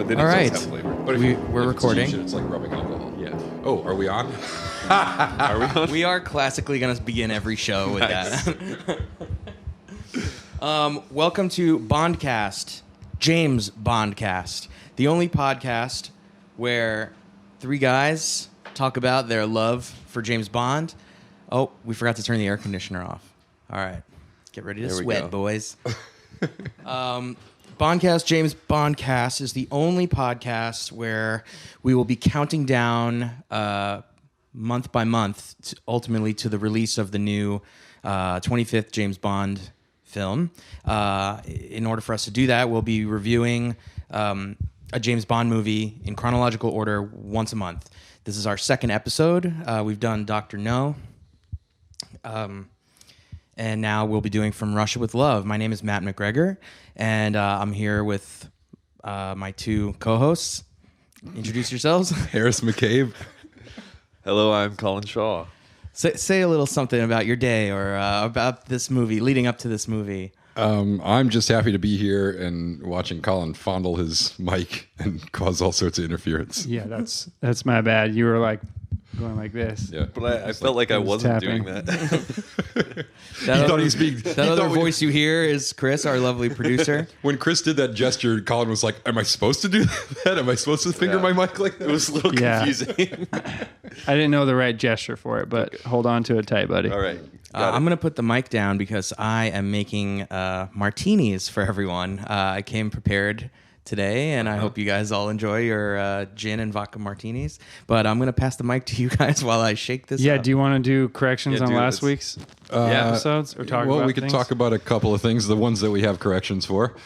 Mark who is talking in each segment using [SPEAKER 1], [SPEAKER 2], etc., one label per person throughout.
[SPEAKER 1] then
[SPEAKER 2] All
[SPEAKER 1] it
[SPEAKER 2] right.
[SPEAKER 1] does have flavor.
[SPEAKER 3] But
[SPEAKER 2] We're recording.
[SPEAKER 3] It's like rubbing alcohol.
[SPEAKER 1] Yeah.
[SPEAKER 3] Oh, are we on?
[SPEAKER 1] Are we on?
[SPEAKER 2] We are classically going to begin every show with that. Welcome to Bondcast, James Bondcast, the only podcast where three guys talk about their love for James Bond. Oh, we forgot to turn the air conditioner off. All right. Get ready to
[SPEAKER 1] There we
[SPEAKER 2] sweat,
[SPEAKER 1] go.
[SPEAKER 2] boys. Bondcast, James Bondcast is the only podcast where we will be counting down month by month, ultimately to the release of the new 25th James Bond film. In order for us to do that, we'll be reviewing a James Bond movie in chronological order once a month. This is our second episode. We've done Dr. No. And now we'll be doing From Russia with Love. My name is Matt McGregor, and I'm here with my two co-hosts. Introduce yourselves.
[SPEAKER 3] Harris McCabe.
[SPEAKER 1] Hello, I'm Colin Shaw.
[SPEAKER 2] Say a little something about your day or about this movie, leading up to this movie.
[SPEAKER 3] I'm just happy to be here and watching Colin fondle his mic and cause all sorts of interference.
[SPEAKER 4] Yeah, that's my bad. You were like going like this.
[SPEAKER 3] Yeah.
[SPEAKER 1] But I felt like I wasn't
[SPEAKER 4] tapping.
[SPEAKER 1] doing that.
[SPEAKER 2] That other voice you hear is Chris, our lovely producer.
[SPEAKER 3] When Chris did that gesture, Colin was like, am I supposed to do that? Am I supposed to finger my mic like that?
[SPEAKER 1] It was a little
[SPEAKER 4] Yeah.
[SPEAKER 1] confusing.
[SPEAKER 4] I didn't know the right gesture for it, but hold on to it tight, buddy.
[SPEAKER 1] All right.
[SPEAKER 2] I'm going to put the mic down because I am making martinis for everyone. I came prepared today, and I hope you guys all enjoy your gin and vodka martinis. But I'm going to pass the mic to you guys while I shake this
[SPEAKER 4] Yeah,
[SPEAKER 2] up.
[SPEAKER 4] do you want to do corrections
[SPEAKER 1] Yeah,
[SPEAKER 4] on
[SPEAKER 1] do it.
[SPEAKER 4] last week's episodes? Or talk
[SPEAKER 3] Well,
[SPEAKER 4] about
[SPEAKER 3] we could
[SPEAKER 4] things?
[SPEAKER 3] talk about a couple of things, the ones that we have corrections for.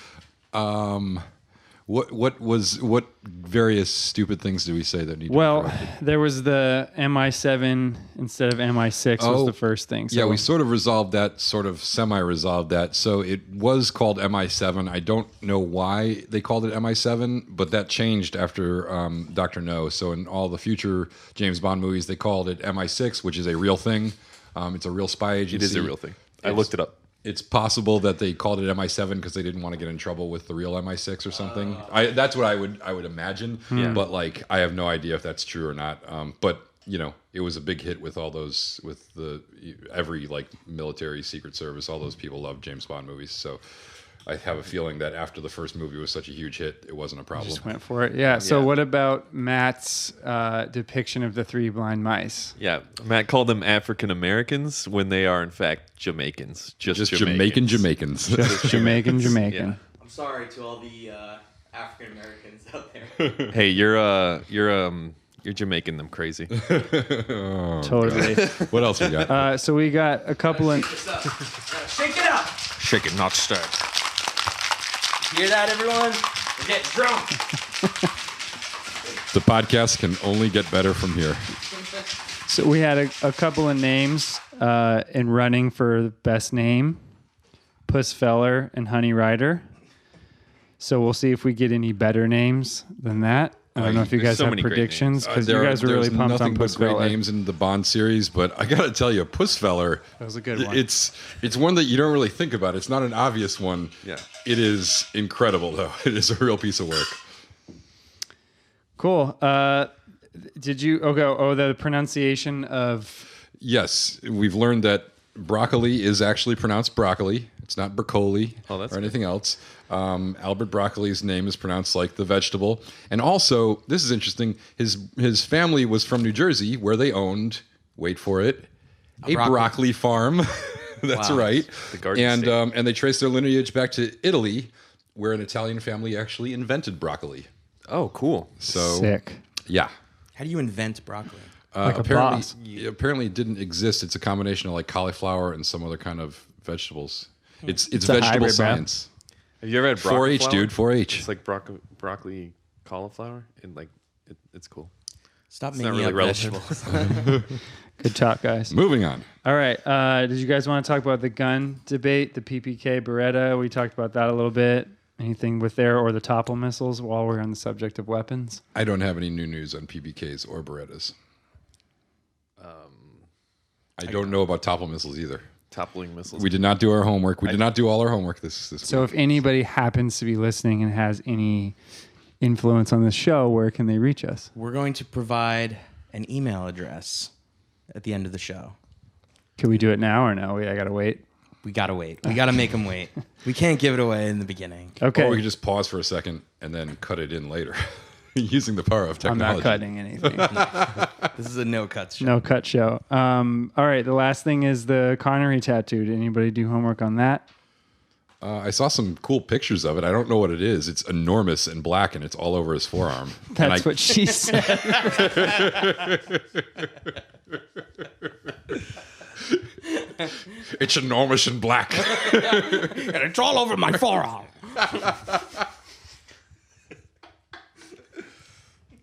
[SPEAKER 3] What various stupid things do we say that need to be
[SPEAKER 4] Well,
[SPEAKER 3] corrected?
[SPEAKER 4] there was the MI7 instead of MI6 was the first thing. So
[SPEAKER 3] Yeah, we sort of resolved that, sort of semi-resolved that. So it was called MI7. I don't know why they called it MI7, but that changed after Dr. No. So in all the future James Bond movies, they called it MI6, which is a real thing. It's a real spy agency.
[SPEAKER 1] It is a real thing. I looked it up.
[SPEAKER 3] It's possible that they called it MI7 because they didn't want to get in trouble with the real MI6 or something. That's what I would imagine.
[SPEAKER 1] Yeah.
[SPEAKER 3] But like, I have no idea if that's true or not. But you know, it was a big hit with all those, with every like military, Secret Service. All those people love James Bond movies. So I have a feeling that after the first movie was such a huge hit, it wasn't a problem.
[SPEAKER 4] just went for it. Yeah. So
[SPEAKER 1] Yeah.
[SPEAKER 4] what about Matt's depiction of the three blind mice?
[SPEAKER 1] Yeah. Matt called them African Americans when they are, in fact, Jamaicans. Just
[SPEAKER 3] Jamaicans.
[SPEAKER 4] Jamaican.
[SPEAKER 1] Yeah.
[SPEAKER 2] I'm sorry to all the African Americans out there.
[SPEAKER 1] Hey, you're Jamaican them crazy.
[SPEAKER 4] Totally.
[SPEAKER 3] What else we got?
[SPEAKER 4] So we got a couple of...
[SPEAKER 2] Shake it up!
[SPEAKER 1] Shake it, not stir.
[SPEAKER 2] Hear that, everyone? We're getting drunk.
[SPEAKER 3] The podcast can only get better from here.
[SPEAKER 4] So we had a couple of names in running for the best name, Puss Feller and Honey Rider. So we'll see if we get any better names than that. I don't know if you
[SPEAKER 1] There's
[SPEAKER 4] guys
[SPEAKER 1] so
[SPEAKER 4] have
[SPEAKER 1] many great
[SPEAKER 4] predictions because
[SPEAKER 3] There
[SPEAKER 4] you
[SPEAKER 3] are-
[SPEAKER 4] guys were really
[SPEAKER 3] there's
[SPEAKER 4] pumped
[SPEAKER 3] nothing
[SPEAKER 4] on
[SPEAKER 3] but
[SPEAKER 4] Puss
[SPEAKER 3] great
[SPEAKER 4] Feller.
[SPEAKER 3] names in the Bond series, but I gotta tell you, Puss Feller.
[SPEAKER 4] That was a good one.
[SPEAKER 3] It's one that you don't really think about. It's not an obvious one.
[SPEAKER 1] Yeah.
[SPEAKER 3] It is incredible though. It is a real piece of work.
[SPEAKER 4] Cool. Did you? The pronunciation of.
[SPEAKER 3] Yes, we've learned that broccoli is actually pronounced broccoli. It's not broccoli
[SPEAKER 1] Oh, that's
[SPEAKER 3] or anything else. Albert Broccoli's name is pronounced like the vegetable. And also, this is interesting, his family was from New Jersey where they owned, wait for it, a broccoli farm. That's
[SPEAKER 2] Wow.
[SPEAKER 3] right.
[SPEAKER 1] The Garden State.
[SPEAKER 3] And they traced their lineage back to Italy, where an Italian family actually invented broccoli.
[SPEAKER 1] Oh, cool.
[SPEAKER 3] So,
[SPEAKER 4] Sick.
[SPEAKER 3] yeah.
[SPEAKER 2] How do you invent broccoli?
[SPEAKER 4] Like a
[SPEAKER 3] apparently,
[SPEAKER 4] boss.
[SPEAKER 3] apparently it didn't exist. It's a combination of like cauliflower and some other kind of vegetables. It's
[SPEAKER 4] a
[SPEAKER 3] vegetable
[SPEAKER 4] hybrid, bro.
[SPEAKER 3] science.
[SPEAKER 1] Have you ever had broccoli?
[SPEAKER 3] 4-H, dude. 4-H.
[SPEAKER 1] It's like broccoli cauliflower, and like it's cool.
[SPEAKER 2] Stop
[SPEAKER 1] It's not
[SPEAKER 2] making
[SPEAKER 1] really
[SPEAKER 2] up
[SPEAKER 1] relevant.
[SPEAKER 2] vegetables.
[SPEAKER 4] Good talk, guys.
[SPEAKER 3] Moving on.
[SPEAKER 4] All right. Did you guys want to talk about the gun debate, the PPK Beretta? We talked about that a little bit. Anything with there or the Topple missiles while we're on the subject of weapons?
[SPEAKER 3] I don't have any new news on PBKs or Berettas. I don't know about Topple missiles either.
[SPEAKER 1] Toppling missiles.
[SPEAKER 3] We did not do our homework. We did not do all our homework this
[SPEAKER 4] So
[SPEAKER 3] week.
[SPEAKER 4] if anybody happens to be listening and has any influence on this show, where can they reach us?
[SPEAKER 2] We're going to provide an email address at the end of the show.
[SPEAKER 4] Can we do it now or no? I gotta wait.
[SPEAKER 2] We gotta wait. We gotta make them wait. We can't give it away in the beginning.
[SPEAKER 4] Okay.
[SPEAKER 3] Or we can just pause for a second and then cut it in later using the power of technology.
[SPEAKER 4] I'm not cutting anything.
[SPEAKER 2] This is a no cuts show.
[SPEAKER 4] No cut show. All right. The last thing is the Connery tattoo. Did anybody do homework on that?
[SPEAKER 3] I saw some cool pictures of it. I don't know what it is. It's enormous and black, and it's all over his forearm.
[SPEAKER 4] That's what she said.
[SPEAKER 3] It's enormous and black.
[SPEAKER 2] And it's all over my forearm.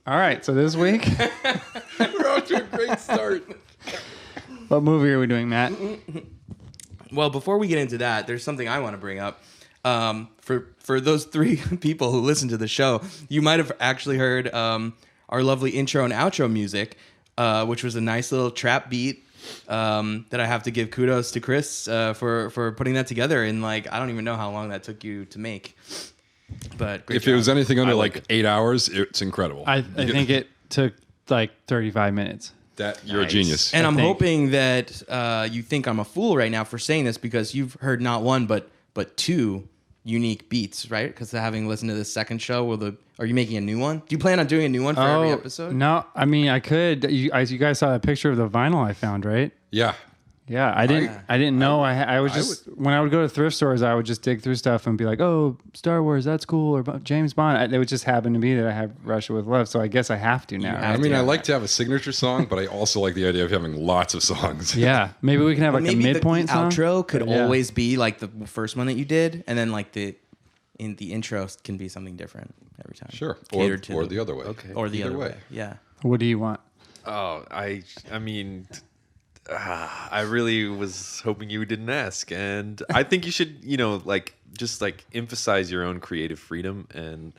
[SPEAKER 4] All right. So this week,
[SPEAKER 3] We're off to a great start.
[SPEAKER 4] what movie are we doing, Matt?
[SPEAKER 2] Well, before we get into that, there's something I want to bring up. For those three people who listen to the show, you might have actually heard our lovely intro and outro music, which was a nice little trap beat that I have to give kudos to Chris for putting that together. In I don't even know how long that took you to make. But great
[SPEAKER 3] If
[SPEAKER 2] job.
[SPEAKER 3] it was anything under
[SPEAKER 1] like
[SPEAKER 3] 8 hours, it's incredible.
[SPEAKER 4] I think it took like 35 minutes.
[SPEAKER 3] You're a genius.
[SPEAKER 2] And I'm
[SPEAKER 4] think.
[SPEAKER 2] hoping that you think I'm a fool right now for saying this, because you've heard not one but two unique beats, right? Because having listened to this second show, are you making a new one? Do you plan on doing a new one for every episode?
[SPEAKER 4] No, I mean I could. You guys saw that picture of the vinyl I found, right?
[SPEAKER 3] Yeah.
[SPEAKER 4] Yeah, I didn't know. I was just when I would go to thrift stores, I would just dig through stuff and be like, "Oh, Star Wars, that's cool," or James Bond. It would just happen to be that I have Russia with Love, so I guess I have to now.
[SPEAKER 2] have
[SPEAKER 4] Right?
[SPEAKER 3] I mean, I like to have a signature song, but I also like the idea of having lots of songs.
[SPEAKER 4] Yeah, maybe we can have like a
[SPEAKER 2] Maybe
[SPEAKER 4] midpoint
[SPEAKER 2] the
[SPEAKER 4] song.
[SPEAKER 2] outro could
[SPEAKER 4] Yeah.
[SPEAKER 2] always be like the first one that you did, and then the intro can be something different every time.
[SPEAKER 3] Sure.
[SPEAKER 2] Catered to
[SPEAKER 3] Or the other way.
[SPEAKER 1] Okay.
[SPEAKER 2] or the
[SPEAKER 3] Either
[SPEAKER 2] other
[SPEAKER 3] way.
[SPEAKER 2] way. Yeah.
[SPEAKER 4] What do you want?
[SPEAKER 1] Oh, I mean, I really was hoping you didn't ask, and I think you should, just emphasize your own creative freedom and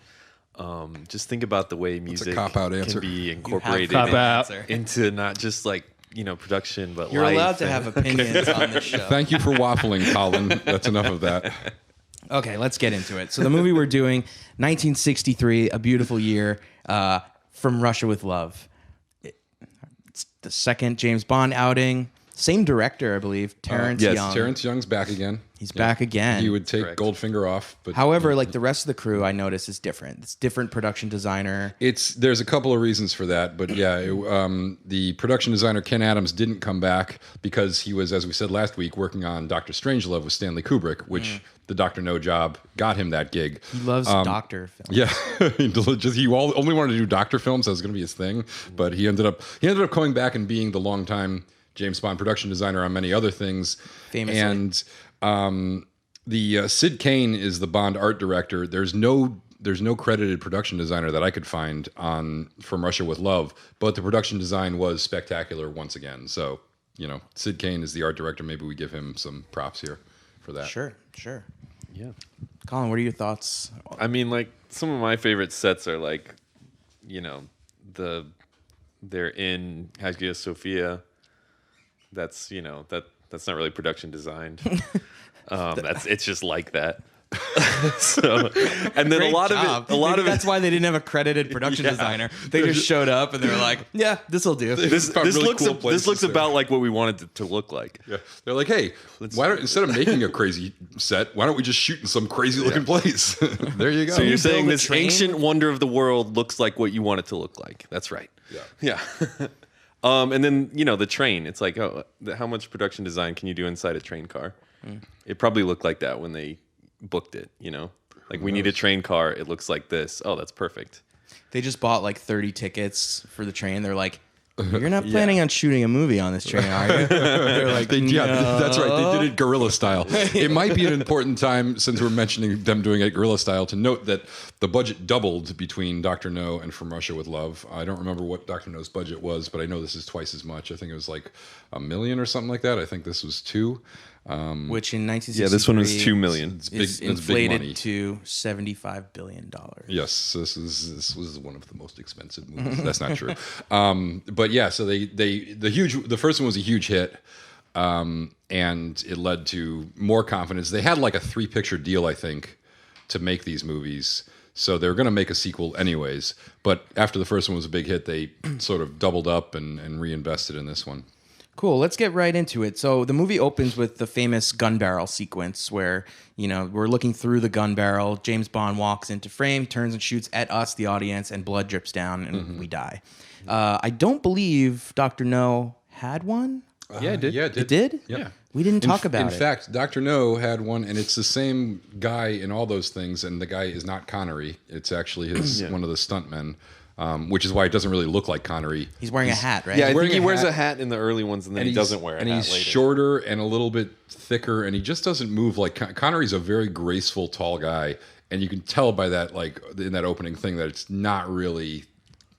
[SPEAKER 1] just think about the way music
[SPEAKER 3] cop-out
[SPEAKER 1] can
[SPEAKER 3] answer.
[SPEAKER 1] be incorporated
[SPEAKER 4] Cop out.
[SPEAKER 1] into not just production, but
[SPEAKER 2] You're
[SPEAKER 1] life
[SPEAKER 2] allowed to
[SPEAKER 1] and-
[SPEAKER 2] have opinions on this show.
[SPEAKER 3] Thank you for waffling, Colin. That's enough of that.
[SPEAKER 2] Okay, let's get into it. So the movie we're doing, 1963, A Beautiful Year, From Russia with Love. It's the second James Bond outing. Same director, I believe, Terrence
[SPEAKER 1] yes,
[SPEAKER 2] Young.
[SPEAKER 3] Terrence Young's back again.
[SPEAKER 2] He's back again.
[SPEAKER 3] He would take
[SPEAKER 1] Correct.
[SPEAKER 3] Goldfinger off, but
[SPEAKER 2] However, the rest of the crew, I notice, is different. It's different production designer.
[SPEAKER 3] there's a couple of reasons for that, but yeah, the production designer Ken Adams didn't come back because he was, as we said last week, working on Dr. Strangelove with Stanley Kubrick, which the Dr. No job got him that gig.
[SPEAKER 2] He loves doctor films.
[SPEAKER 3] Yeah, he only wanted to do doctor films. That was going to be his thing, but he ended up coming back and being the longtime James Bond production designer on many other things.
[SPEAKER 2] Famously.
[SPEAKER 3] And the Sid Kane is the Bond art director. There's no credited production designer that I could find on From Russia with Love, but the production design was spectacular once again. So, Sid Kane is the art director. Maybe we give him some props here for that.
[SPEAKER 2] Sure.
[SPEAKER 1] Yeah.
[SPEAKER 2] Colin, what are your thoughts?
[SPEAKER 1] I mean, some of my favorite sets are they're in Hagia Sophia. That's that's not really production designed. It's just like that. So, and then
[SPEAKER 2] Great
[SPEAKER 1] a lot
[SPEAKER 2] job.
[SPEAKER 1] of it,
[SPEAKER 2] That's why they didn't have a credited production designer. They just showed up and they were like, "Yeah, this will do."
[SPEAKER 1] this
[SPEAKER 3] Found really
[SPEAKER 1] looks
[SPEAKER 3] cool places
[SPEAKER 1] this looks
[SPEAKER 3] there.
[SPEAKER 1] about like what we wanted it to look like.
[SPEAKER 3] Yeah. They're like, hey, why don't instead of making a crazy set, why don't we just shoot in some crazy looking place? There you go.
[SPEAKER 1] So you're saying
[SPEAKER 2] build a
[SPEAKER 1] this
[SPEAKER 2] train?
[SPEAKER 1] ancient wonder of the world looks like what you want it to look like. That's right.
[SPEAKER 3] Yeah.
[SPEAKER 1] And then the train. It's like, how much production design can you do inside a train car? It probably looked like that when they booked it. Like we need a train car. It looks like this. Oh, that's perfect.
[SPEAKER 2] They just bought 30 tickets for the train. They're like, "You're not planning on shooting a movie on this train, are you?" They're like,
[SPEAKER 3] Yeah,
[SPEAKER 2] "No."
[SPEAKER 3] that's right. They did it guerrilla style. It might be an important time, since we're mentioning them doing it guerrilla style, to note that the budget doubled between Dr. No and From Russia with Love. I don't remember what Dr. No's budget was, but I know this is twice as much. I think it was like $1 million or something like that. I think this was $2 million.
[SPEAKER 2] Which in 1963,
[SPEAKER 1] Yeah, this one was $2 million.
[SPEAKER 3] It's
[SPEAKER 2] is
[SPEAKER 3] big, that's big money.
[SPEAKER 2] inflated to $75 billion.
[SPEAKER 3] Yes, this was one of the most expensive movies. That's not true. But yeah, so the first one was a huge hit, and it led to more confidence. They had like a 3-picture deal, I think, to make these movies. So they're going to make a sequel anyways. But after the first one was a big hit, they sort of doubled up and reinvested in this one.
[SPEAKER 2] Cool. Let's get right into it. So the movie opens with the famous gun barrel sequence where, we're looking through the gun barrel. James Bond walks into frame, turns and shoots at us, the audience, and blood drips down and we die. I don't believe Dr. No had one.
[SPEAKER 1] Yeah, it did.
[SPEAKER 3] Yeah, it did.
[SPEAKER 2] It did?
[SPEAKER 3] Yeah.
[SPEAKER 2] We didn't talk about it.
[SPEAKER 3] In fact, Dr. No had one, and it's the same guy in all those things, and the guy is not Connery. It's actually one of the stuntmen, which is why it doesn't really look like Connery.
[SPEAKER 2] He's wearing a hat, right?
[SPEAKER 1] Yeah, I think
[SPEAKER 3] wearing
[SPEAKER 1] he
[SPEAKER 3] a
[SPEAKER 1] wears
[SPEAKER 3] hat.
[SPEAKER 1] a hat in the early ones, and then he doesn't wear a hat
[SPEAKER 3] And he's
[SPEAKER 1] later.
[SPEAKER 3] shorter and a little bit thicker, and he just doesn't move like Connery's a very graceful, tall guy, and you can tell by that, like in that opening thing, that it's not really.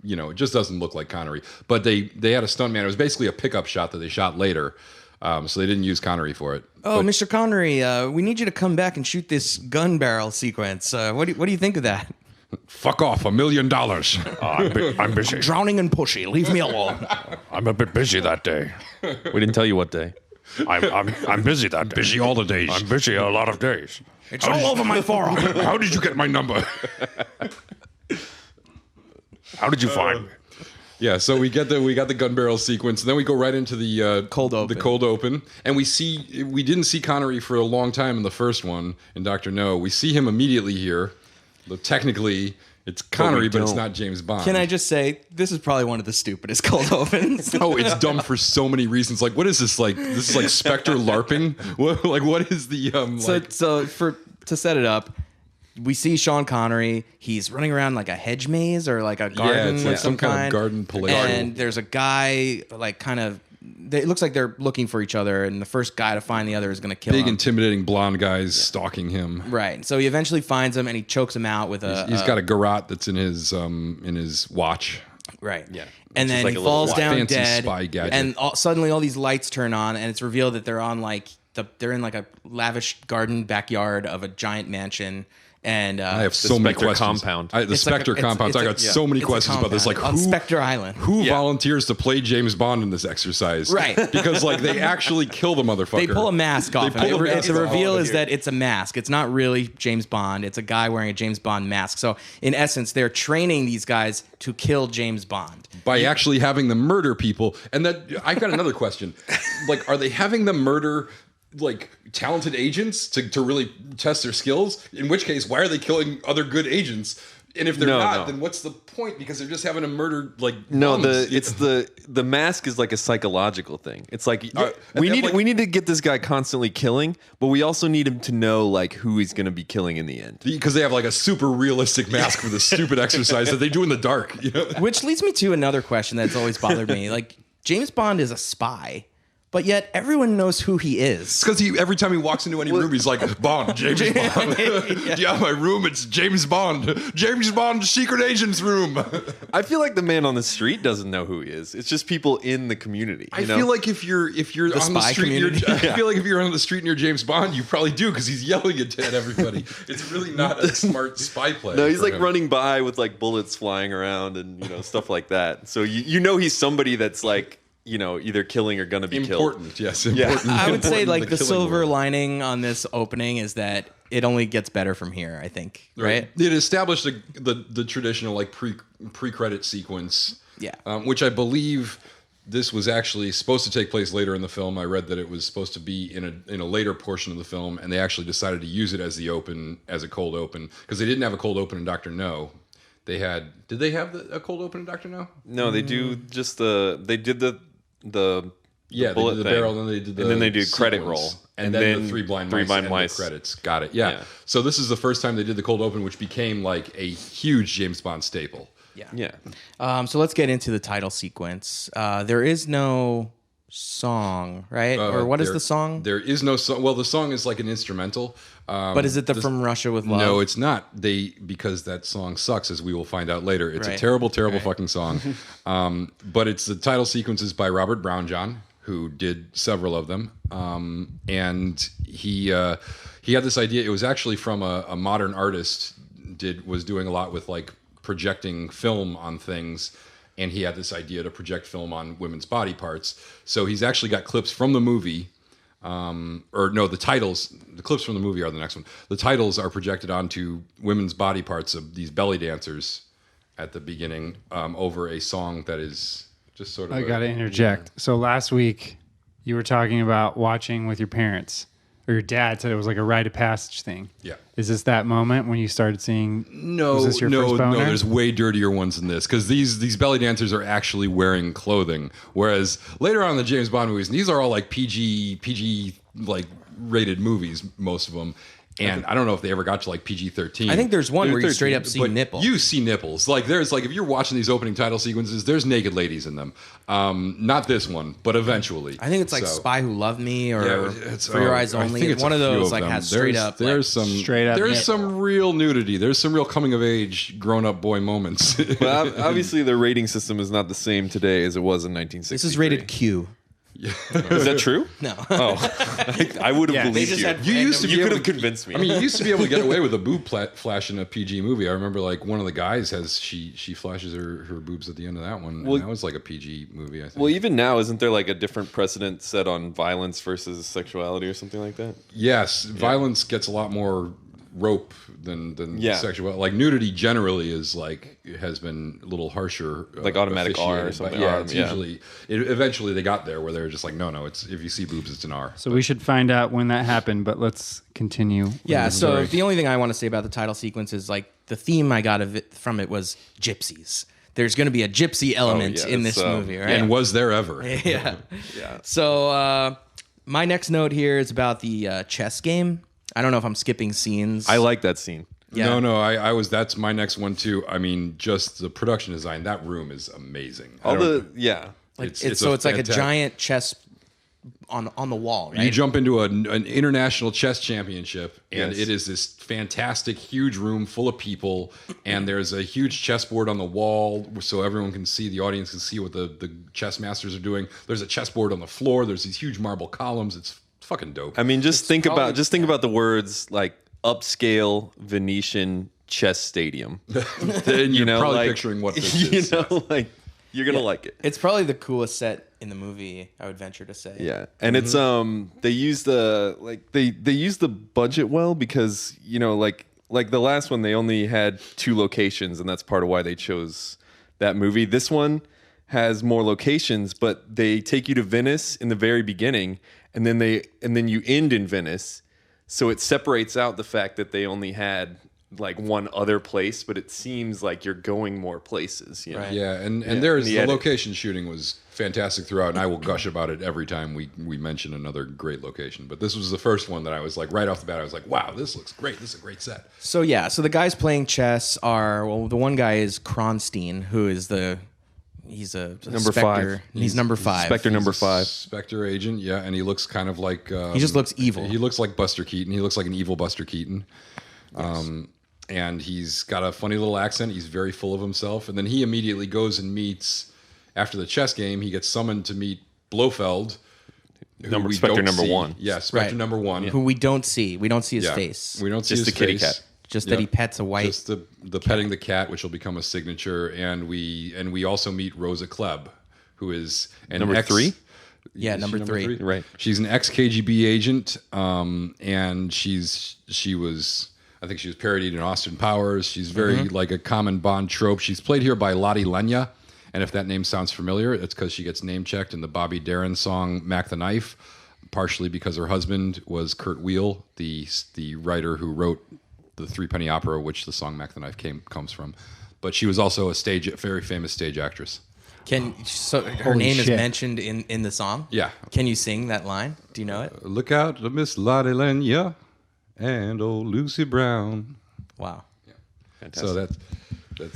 [SPEAKER 3] It just doesn't look like Connery. But they had a stuntman. It was basically a pickup shot that they shot later. So they didn't use Connery for it.
[SPEAKER 2] Oh, Mr. Connery, we need you to come back and shoot this gun barrel sequence. What do you think of that?
[SPEAKER 3] Fuck off, $1 million.
[SPEAKER 5] I'm busy.
[SPEAKER 2] Drowning and pushy. Leave me alone.
[SPEAKER 5] I'm a bit busy that day.
[SPEAKER 1] We didn't tell you what day.
[SPEAKER 5] I'm busy that day.
[SPEAKER 3] Busy all the days.
[SPEAKER 5] I'm busy a lot of days.
[SPEAKER 2] It's all over my forearm.
[SPEAKER 3] How did you get my number?
[SPEAKER 5] How did you find me?
[SPEAKER 3] Yeah, so we got the gun barrel sequence, and then we go right into the
[SPEAKER 2] Cold open.
[SPEAKER 3] The cold open, and we didn't see Connery for a long time in the first one in Dr. No. We see him immediately here. Though technically, it's Connery, but it's
[SPEAKER 1] don't.
[SPEAKER 3] not James Bond.
[SPEAKER 2] Can I just say, this is probably one of the stupidest cold opens.
[SPEAKER 3] Oh, it's dumb for so many reasons. Like, what is this like? This is like Spectre LARPing. What is the
[SPEAKER 2] To set it up, we see Sean Connery. He's running around like a hedge maze or like a garden
[SPEAKER 3] it's like
[SPEAKER 2] of
[SPEAKER 3] some kind of garden palatial.
[SPEAKER 2] And there's a guy like kind of. It looks like they're looking for each other, and the first guy to find the other is going to kill
[SPEAKER 3] big,
[SPEAKER 2] him.
[SPEAKER 3] intimidating blonde guys stalking him.
[SPEAKER 2] Right. So he eventually finds him, and he chokes him out with a.
[SPEAKER 3] He's got a garrote that's in his watch.
[SPEAKER 2] Right.
[SPEAKER 1] Yeah.
[SPEAKER 2] And
[SPEAKER 1] Which is
[SPEAKER 2] then
[SPEAKER 1] like
[SPEAKER 2] he
[SPEAKER 1] a little
[SPEAKER 2] falls down
[SPEAKER 3] fancy
[SPEAKER 2] dead.
[SPEAKER 3] spy gadget.
[SPEAKER 2] And suddenly all these lights turn on, and it's revealed that they're on like they're in like a lavish garden backyard of a giant mansion. And
[SPEAKER 3] I have so many
[SPEAKER 1] Spectre
[SPEAKER 3] questions.
[SPEAKER 1] compound.
[SPEAKER 3] The
[SPEAKER 2] It's like
[SPEAKER 3] Spectre
[SPEAKER 2] a-
[SPEAKER 3] compound. I got so many
[SPEAKER 2] it's a
[SPEAKER 3] questions about this. Like,
[SPEAKER 2] compound on Spectre Island.
[SPEAKER 3] who
[SPEAKER 1] Yeah.
[SPEAKER 3] volunteers to play James Bond in this exercise?
[SPEAKER 2] Right.
[SPEAKER 3] Because like they actually kill the motherfucker.
[SPEAKER 2] They pull a mask off.
[SPEAKER 3] They pull
[SPEAKER 2] and
[SPEAKER 3] a mask
[SPEAKER 2] the
[SPEAKER 3] off.
[SPEAKER 2] reveal is that it's a mask. It's not really James Bond. It's a guy wearing a James Bond mask. So in essence, they're training these guys to kill James Bond.
[SPEAKER 3] by actually having them murder people. And that I've got another question. Like, are they having them murder like talented agents to really test their skills? In which case, why are they killing other good agents? And if they're not, then what's the point? Because they're just having them murder like
[SPEAKER 1] it's the mask is like a psychological thing. It's like we need to get this guy constantly killing, but we also need him to know like who he's going to be killing in the end.
[SPEAKER 3] because they have like a super realistic mask for this stupid exercise that they do in the dark. You know?
[SPEAKER 2] Which leads me to another question that's always bothered me. Like, James Bond is a spy, but yet everyone knows who he is.
[SPEAKER 3] Because every time he walks into any room, he's like, Bond, James Bond. Yeah, my room, it's James Bond. James Bond's secret agent's room.
[SPEAKER 1] I feel like the man on the street doesn't know who he is. It's just people in the community.
[SPEAKER 3] I feel like if you're on the
[SPEAKER 2] spy
[SPEAKER 3] street,
[SPEAKER 2] community?
[SPEAKER 3] I feel like if you're on the street and you're James Bond, you probably do because he's yelling at everybody. It's really not a smart spy play.
[SPEAKER 1] no, he's
[SPEAKER 3] for
[SPEAKER 1] like
[SPEAKER 3] him.
[SPEAKER 1] running by with like bullets flying around and stuff like that. So you know he's somebody that's like either killing or gonna be
[SPEAKER 3] important.
[SPEAKER 1] killed.
[SPEAKER 3] Yes, important.
[SPEAKER 2] I would say
[SPEAKER 3] important in
[SPEAKER 2] like the
[SPEAKER 3] killing
[SPEAKER 2] silver
[SPEAKER 3] world.
[SPEAKER 2] lining on this opening is that it only gets better from here, I think. Right?
[SPEAKER 3] It established the traditional like pre-credit sequence.
[SPEAKER 2] Yeah.
[SPEAKER 3] Which I believe this was actually supposed to take place later in the film. I read that it was supposed to be in a later portion of the film, and they actually decided to use it as a cold open because they didn't have a cold open in Dr. No. Did they have a cold open in Dr. No?
[SPEAKER 1] No, they do just they did the
[SPEAKER 3] Yeah,
[SPEAKER 1] bullet
[SPEAKER 3] they did the
[SPEAKER 1] thing.
[SPEAKER 3] barrel, and then they did the
[SPEAKER 1] and then they do credit
[SPEAKER 3] sequence.
[SPEAKER 1] roll,
[SPEAKER 3] and then the three blind mice, and the credits. Got it. Yeah.
[SPEAKER 1] Yeah.
[SPEAKER 3] So this is the first time they did the cold open, which became like a huge James Bond staple.
[SPEAKER 1] Yeah.
[SPEAKER 2] So let's get into the title sequence. There is no song, right? Or what is the song?
[SPEAKER 3] There is no song. Well, the song is like an instrumental.
[SPEAKER 2] But is it the From Russia with Love?
[SPEAKER 3] No, it's not. Because that song sucks, as we will find out later. It's a
[SPEAKER 2] Right.
[SPEAKER 3] terrible, terrible fucking song. But it's the title sequences by Robert Brownjohn, who did several of them. And he had this idea. It was actually from a modern artist. Was doing a lot with like projecting film on things. And he had this idea to project film on women's body parts. So he's actually got clips from the movie or no, the titles, the clips from the movie are the next one. The titles are projected onto women's body parts of these belly dancers at the beginning over a song that is just sort of.
[SPEAKER 4] I got to interject. So last week you were talking about watching with your parents, or your dad said it was like a rite of passage thing.
[SPEAKER 3] Yeah.
[SPEAKER 4] Is this that moment when you started seeing?
[SPEAKER 3] No,
[SPEAKER 4] was this your first boner?
[SPEAKER 3] no. There's way dirtier ones than this because these belly dancers are actually wearing clothing, whereas later on in the James Bond movies, and these are all like PG like rated movies, most of them. And I don't know if they ever got to like PG-13.
[SPEAKER 2] I think there's one where you straight up see
[SPEAKER 3] but
[SPEAKER 2] nipple.
[SPEAKER 3] You see nipples. Like there's like if you're watching these opening title sequences, there's naked ladies in them. Not this one, but eventually.
[SPEAKER 2] I think it's like Spy Who Loved Me or
[SPEAKER 3] it's
[SPEAKER 2] For Your Eyes
[SPEAKER 3] I
[SPEAKER 2] Only.
[SPEAKER 3] think
[SPEAKER 2] It's one of
[SPEAKER 3] a few
[SPEAKER 2] those like
[SPEAKER 3] them.
[SPEAKER 2] has straight up.
[SPEAKER 3] There's some
[SPEAKER 4] straight up
[SPEAKER 3] There's
[SPEAKER 4] nipple.
[SPEAKER 3] some real nudity. There's some real coming of age, grown up boy moments.
[SPEAKER 1] But obviously, the rating system is not the same today as it was in 1960.
[SPEAKER 2] This is rated Q.
[SPEAKER 1] Is that true?
[SPEAKER 2] No.
[SPEAKER 1] Oh, I would have
[SPEAKER 4] Yeah, they
[SPEAKER 1] believed
[SPEAKER 2] just
[SPEAKER 1] you.
[SPEAKER 2] had
[SPEAKER 3] You used to be
[SPEAKER 1] You
[SPEAKER 3] able
[SPEAKER 1] could have
[SPEAKER 3] to
[SPEAKER 1] convinced me.
[SPEAKER 3] I mean, you used to be able to get away with a boob flash in a PG movie. I remember, like one of the guys she flashes her boobs at the end of that one.
[SPEAKER 1] Well-
[SPEAKER 3] and that was like a PG movie, I think.
[SPEAKER 1] well, even now, isn't there like a different precedent set on violence versus sexuality or something like that?
[SPEAKER 3] Yes, violence gets a lot more rope than
[SPEAKER 1] Yeah.
[SPEAKER 3] sexual. Like nudity generally is like has been a little harsher,
[SPEAKER 1] Like automatic R or
[SPEAKER 3] officiated,
[SPEAKER 1] something.
[SPEAKER 3] but yeah,
[SPEAKER 1] R,
[SPEAKER 3] it's
[SPEAKER 1] yeah.
[SPEAKER 3] usually eventually they got there where they were just like, no, it's if you see boobs, it's an R.
[SPEAKER 4] So we should find out when that happened, but let's continue. with
[SPEAKER 2] Yeah,
[SPEAKER 4] the
[SPEAKER 2] so
[SPEAKER 4] story.
[SPEAKER 2] the only thing I want to say about the title sequence is like the theme I got from it was gypsies. There's going to be a gypsy element
[SPEAKER 1] yeah,
[SPEAKER 2] in this
[SPEAKER 1] it's,
[SPEAKER 2] movie, right?
[SPEAKER 3] And was there ever?
[SPEAKER 2] yeah.
[SPEAKER 1] Yeah.
[SPEAKER 2] So my next note here is about the chess game. I don't know if I'm skipping scenes.
[SPEAKER 1] I like that scene.
[SPEAKER 2] Yeah.
[SPEAKER 3] No, I was. That's my next one too. I mean, just the production design. That room is amazing.
[SPEAKER 1] All yeah.
[SPEAKER 2] Like,
[SPEAKER 3] it's
[SPEAKER 2] it's
[SPEAKER 3] a
[SPEAKER 2] like a
[SPEAKER 3] fantastic-
[SPEAKER 2] giant chess on the wall, right?
[SPEAKER 3] You jump into an international chess championship, and
[SPEAKER 1] Yes.
[SPEAKER 3] it is this fantastic, huge room full of people, and there's a huge chessboard on the wall so everyone can see, the audience can see what the chess masters are doing. There's a chessboard on the floor. There's these huge marble columns. It's fucking dope.
[SPEAKER 1] I mean, just think
[SPEAKER 2] probably-
[SPEAKER 1] about the words like upscale Venetian chess stadium.
[SPEAKER 3] And you're probably
[SPEAKER 1] like,
[SPEAKER 3] picturing what this
[SPEAKER 1] you
[SPEAKER 3] is.
[SPEAKER 1] know, like you're gonna like it.
[SPEAKER 2] It's probably the coolest set in the movie, I would venture to say.
[SPEAKER 1] Yeah, and it's they use they use the budget well because like the last one they only had 2 locations and that's part of why they chose that movie. This one has more locations, but they take you to Venice in the very beginning, and then you end in Venice, so it separates out the fact that they only had like one other place, but it seems like you're going more places. You know?
[SPEAKER 2] Right.
[SPEAKER 3] Yeah, and there's
[SPEAKER 1] the
[SPEAKER 3] the
[SPEAKER 1] edit.
[SPEAKER 3] location shooting was fantastic throughout, and I will gush about it every time we mention another great location. But this was the first one that I was like, right off the bat, I was like, wow, this looks great. This is a great set.
[SPEAKER 2] So yeah, so the guys playing chess are, well, the one guy is Kronstein, who is he's a
[SPEAKER 1] Number
[SPEAKER 2] Spectre.
[SPEAKER 1] 5.
[SPEAKER 2] He's number 5.
[SPEAKER 1] Spectre number 5.
[SPEAKER 3] Spectre agent, yeah, and he looks kind of like
[SPEAKER 2] He just looks evil.
[SPEAKER 3] He looks like Buster Keaton. He looks like an evil Buster Keaton. And he's got a funny little accent. He's very full of himself. And then he immediately goes and meets, after the chess game, he gets summoned to meet Blofeld. who we
[SPEAKER 1] Spectre
[SPEAKER 3] don't
[SPEAKER 1] number
[SPEAKER 3] see.
[SPEAKER 1] 1.
[SPEAKER 3] Yeah, Spectre
[SPEAKER 2] Right.
[SPEAKER 3] number 1.
[SPEAKER 2] Who we don't see. We don't see his
[SPEAKER 3] Yeah.
[SPEAKER 2] face.
[SPEAKER 3] We don't see
[SPEAKER 1] Just
[SPEAKER 3] his
[SPEAKER 1] the kitty
[SPEAKER 3] face.
[SPEAKER 1] cat.
[SPEAKER 2] Just that he pets a white.
[SPEAKER 3] Just the petting the cat, which will become a signature. And we also meet Rosa Klebb, who is an
[SPEAKER 1] Number 3?
[SPEAKER 2] Yeah,
[SPEAKER 3] Is she
[SPEAKER 2] number 3.
[SPEAKER 1] Right.
[SPEAKER 3] She's an ex-KGB agent, and she was, I think she was parodied in Austin Powers. She's very like a common Bond trope. She's played here by Lottie Lenya, and if that name sounds familiar, it's because she gets name-checked in the Bobby Darin song "Mac the Knife," partially because her husband was Kurt Weill, the writer who wrote the Threepenny Opera, which the song "Mac the Knife" comes from. But she was also a very famous stage actress.
[SPEAKER 2] Her
[SPEAKER 4] Holy
[SPEAKER 2] name is
[SPEAKER 4] shit.
[SPEAKER 2] mentioned in the song?
[SPEAKER 3] Yeah.
[SPEAKER 2] Can you sing that line? Do you know it?
[SPEAKER 3] Look out, Miss Lottie Lenya and old Lucy Brown.
[SPEAKER 2] Wow.
[SPEAKER 3] So that's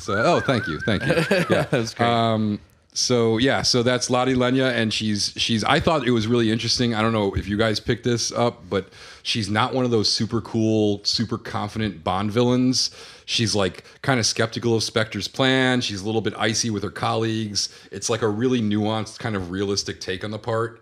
[SPEAKER 3] oh, thank you. Yeah,
[SPEAKER 2] That's great.
[SPEAKER 3] So that's Lottie Lenya, and she's. I thought it was really interesting. I don't know if you guys picked this up, but she's not one of those super cool, super confident Bond villains. She's like kind of skeptical of Spectre's plan. She's a little bit icy with her colleagues. It's like a really nuanced, kind of realistic take on the part,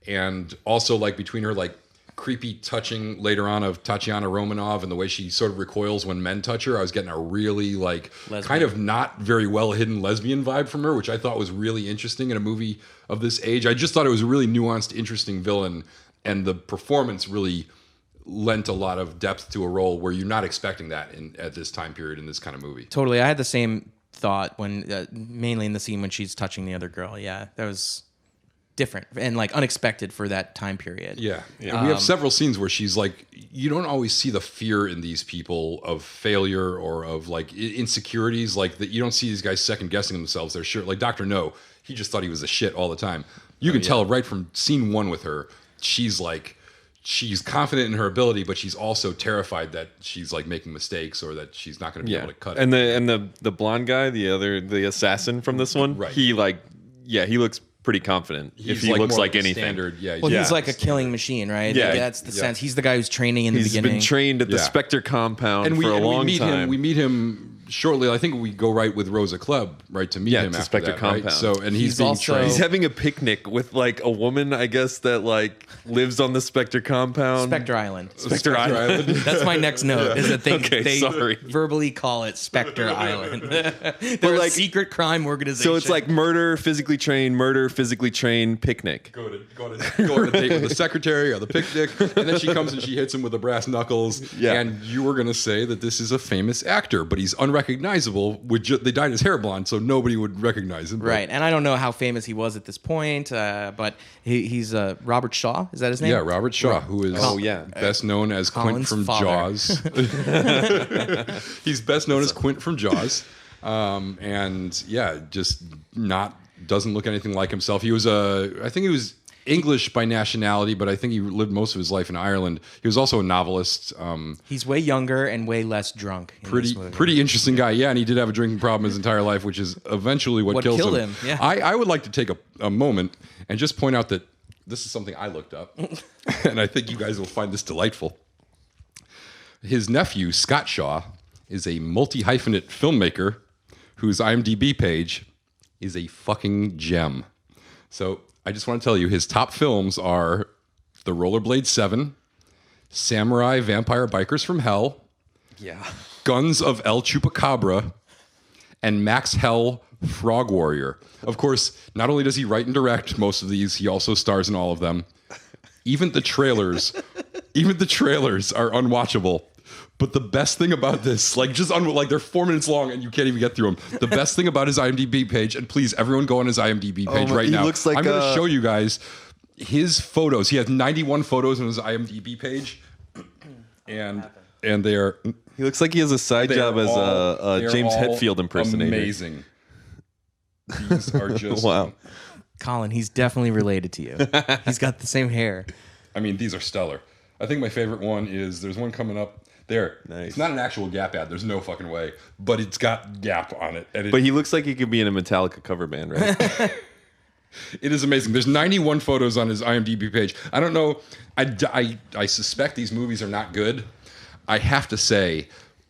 [SPEAKER 3] and also like between her like creepy touching later on of Tatiana Romanov and the way she sort of recoils when men touch her, I was getting a really like kind of not very well hidden lesbian vibe from her, which I thought was really interesting in a movie of this age. I just thought it was a really nuanced, interesting villain and the performance really lent a lot of depth to a role where you're not expecting that at this time period in this kind of movie.
[SPEAKER 2] Totally. I had the same thought when mainly in the scene when she's touching the other girl. Yeah, that was different and like unexpected for that time period.
[SPEAKER 3] Yeah. And we have several scenes where she's like, you don't always see the fear in these people of failure or of like insecurities, like that. You don't see these guys second guessing themselves. They're sure, like Dr. No, he just thought he was a shit all the time. You can tell right from scene 1 with her, she's confident in her ability, but she's also terrified that she's like making mistakes or that she's not going to be able to cut it.
[SPEAKER 1] And the blonde guy, the assassin from this one,
[SPEAKER 3] Right.
[SPEAKER 1] he looks pretty confident if he
[SPEAKER 3] like
[SPEAKER 1] looks
[SPEAKER 3] more
[SPEAKER 1] like anything.
[SPEAKER 3] Standard, yeah.
[SPEAKER 2] Well, he's like a killing machine, right?
[SPEAKER 1] Yeah.
[SPEAKER 2] Like, that's the sense. He's the guy who's training in the
[SPEAKER 1] He's
[SPEAKER 2] beginning.
[SPEAKER 1] been trained at the
[SPEAKER 3] Yeah.
[SPEAKER 1] Spectre compound
[SPEAKER 3] and
[SPEAKER 1] for a long time.
[SPEAKER 3] We meet him shortly. I think we go right with Rosa Klebb, right, to meet him
[SPEAKER 1] to
[SPEAKER 3] after
[SPEAKER 1] Spectre
[SPEAKER 3] that, right?
[SPEAKER 1] compound.
[SPEAKER 3] So, and he's being
[SPEAKER 2] also-
[SPEAKER 3] trained.
[SPEAKER 1] He's having a picnic with like a woman, I guess, that like lives on the Spectre compound.
[SPEAKER 2] Spectre Island.
[SPEAKER 1] Spectre Island.
[SPEAKER 2] That's my next note. Is that
[SPEAKER 1] Okay,
[SPEAKER 2] they
[SPEAKER 1] sorry.
[SPEAKER 2] verbally call it Spectre Island. They're a
[SPEAKER 1] like-
[SPEAKER 2] secret crime organization.
[SPEAKER 1] So it's like murder, physically trained, picnic.
[SPEAKER 3] Go on a date with the secretary or the picnic, and then she comes and she hits him with the brass knuckles.
[SPEAKER 1] Yeah.
[SPEAKER 3] And you were going to say that this is a famous actor, but he's unrecognizable. They dyed his hair blonde, so nobody would recognize him. But
[SPEAKER 2] right. And I don't know how famous he was at this point, but he's Robert Shaw. Is that his name?
[SPEAKER 3] Yeah, Robert Shaw, who is best known as Quint
[SPEAKER 2] Colin's
[SPEAKER 3] from
[SPEAKER 2] father.
[SPEAKER 3] Jaws. He's best known as Quint from Jaws. And yeah, just doesn't look anything like himself. He was I think he was English by nationality, but I think he lived most of his life in Ireland. He was also a novelist.
[SPEAKER 2] He's way younger and way less drunk. In this movie.
[SPEAKER 3] Pretty interesting guy. Yeah, and he did have a drinking problem his entire life, which is eventually what
[SPEAKER 2] killed him. Yeah.
[SPEAKER 3] I would like to take a moment and just point out that this is something I looked up, and I think you guys will find this delightful. His nephew, Scott Shaw, is a multi-hyphenate filmmaker whose IMDb page is a fucking gem. So I just want to tell you, his top films are The Rollerblade 7, Samurai Vampire Bikers from Hell, Guns of El Chupacabra, and Max Hell Frog Warrior. Of course, not only does he write and direct most of these, he also stars in all of them. Even the trailers are unwatchable. But the best thing about this, like they're 4 minutes long and you can't even get through them. The best thing about his IMDb page, and please everyone go on his IMDb page right
[SPEAKER 1] he
[SPEAKER 3] now.
[SPEAKER 1] looks like
[SPEAKER 3] I'm going to show you guys his photos. He has 91 photos on his IMDb page, and they are.
[SPEAKER 1] He looks like he has a side job as a James Hetfield impersonator.
[SPEAKER 3] Amazing. These are just
[SPEAKER 1] Wow.
[SPEAKER 2] Colin, he's definitely related to you. He's got the same hair.
[SPEAKER 3] I mean, these are stellar. I think my favorite one is there's one coming up. There.
[SPEAKER 1] Nice.
[SPEAKER 3] It's not an actual Gap ad. There's no fucking way. But it's got Gap on it. And
[SPEAKER 1] But he looks like he could be in a Metallica cover band, right?
[SPEAKER 3] it is amazing. There's 91 photos on his IMDb page. I don't know. I suspect these movies are not good. I have to say,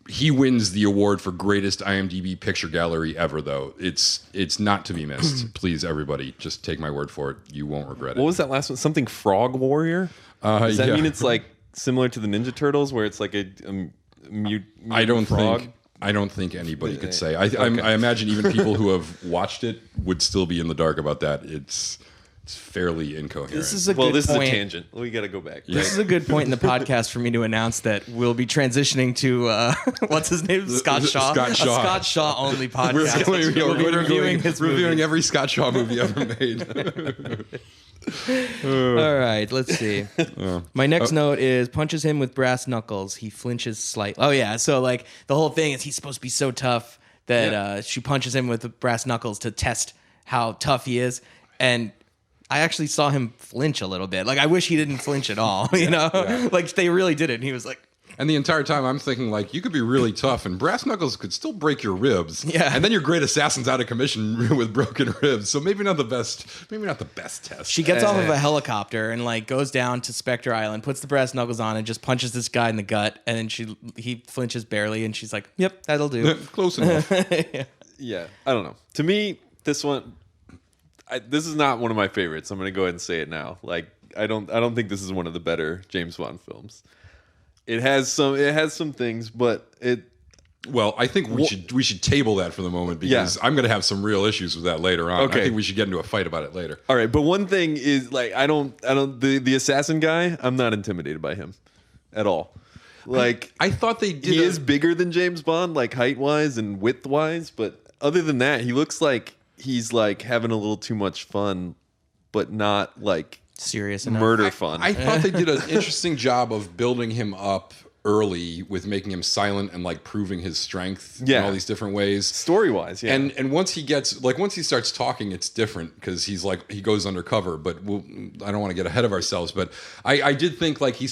[SPEAKER 3] he wins the award for greatest IMDb picture gallery ever, though. It's not to be missed. Please, everybody, just take my word for it. You won't regret it.
[SPEAKER 1] What was that last one? Something Frog Warrior? Does that mean it's like similar to the Ninja Turtles, where it's like a mute
[SPEAKER 3] I don't
[SPEAKER 1] frog?
[SPEAKER 3] think anybody could say. I imagine even people who have watched it would still be in the dark about that. It's fairly incoherent.
[SPEAKER 2] This is a
[SPEAKER 1] Well,
[SPEAKER 2] good
[SPEAKER 1] this
[SPEAKER 2] point.
[SPEAKER 1] is a tangent. We got to go back.
[SPEAKER 2] This is a good point in the podcast for me to announce that we'll be transitioning to what's his name, Scott Shaw,
[SPEAKER 3] Scott Shaw.
[SPEAKER 2] a Scott Shaw only
[SPEAKER 3] We're
[SPEAKER 2] podcast. We'll be reviewing his movie.
[SPEAKER 3] reviewing every Scott Shaw movie ever made.
[SPEAKER 2] All right, let's see. My next note is punches him with brass knuckles. He flinches slightly. Oh yeah, so like the whole thing is he's supposed to be so tough that she punches him with the brass knuckles to test how tough he is, and I actually saw him flinch a little bit. Like I wish he didn't flinch at all. You know, like they really did it. And he was like.
[SPEAKER 3] And the entire time I'm thinking, like, you could be really tough and brass knuckles could still break your ribs.
[SPEAKER 2] Yeah.
[SPEAKER 3] And then your great assassin's out of commission with broken ribs. So maybe not the best test.
[SPEAKER 2] She gets off of a helicopter and like goes down to Spectre Island, puts the brass knuckles on, and just punches this guy in the gut. And then he flinches barely, and she's like, "Yep, that'll do."
[SPEAKER 3] Close enough.
[SPEAKER 1] Yeah, I don't know. To me, this one, this is not one of my favorites. I'm going to go ahead and say it now. Like, I don't think this is one of the better James Bond films. It has some things, but
[SPEAKER 3] Well, I think we should table that for the moment because I'm going to have some real issues with that later on.
[SPEAKER 1] Okay.
[SPEAKER 3] I think we should get into a fight about it later.
[SPEAKER 1] All right, but one thing is like I don't the assassin guy. I'm not intimidated by him at all. Like
[SPEAKER 3] I thought they did.
[SPEAKER 1] he is bigger than James Bond, like height wise and width wise. But other than that, he looks like he's like having a little too much fun, but not like
[SPEAKER 2] Serious enough.
[SPEAKER 1] murder fun.
[SPEAKER 3] I thought they did an interesting job of building him up early with making him silent and like proving his strength in all these different ways.
[SPEAKER 1] Story wise, yeah.
[SPEAKER 3] And once he starts talking, it's different because he's like he goes undercover. But I don't want to get ahead of ourselves. But I did think like he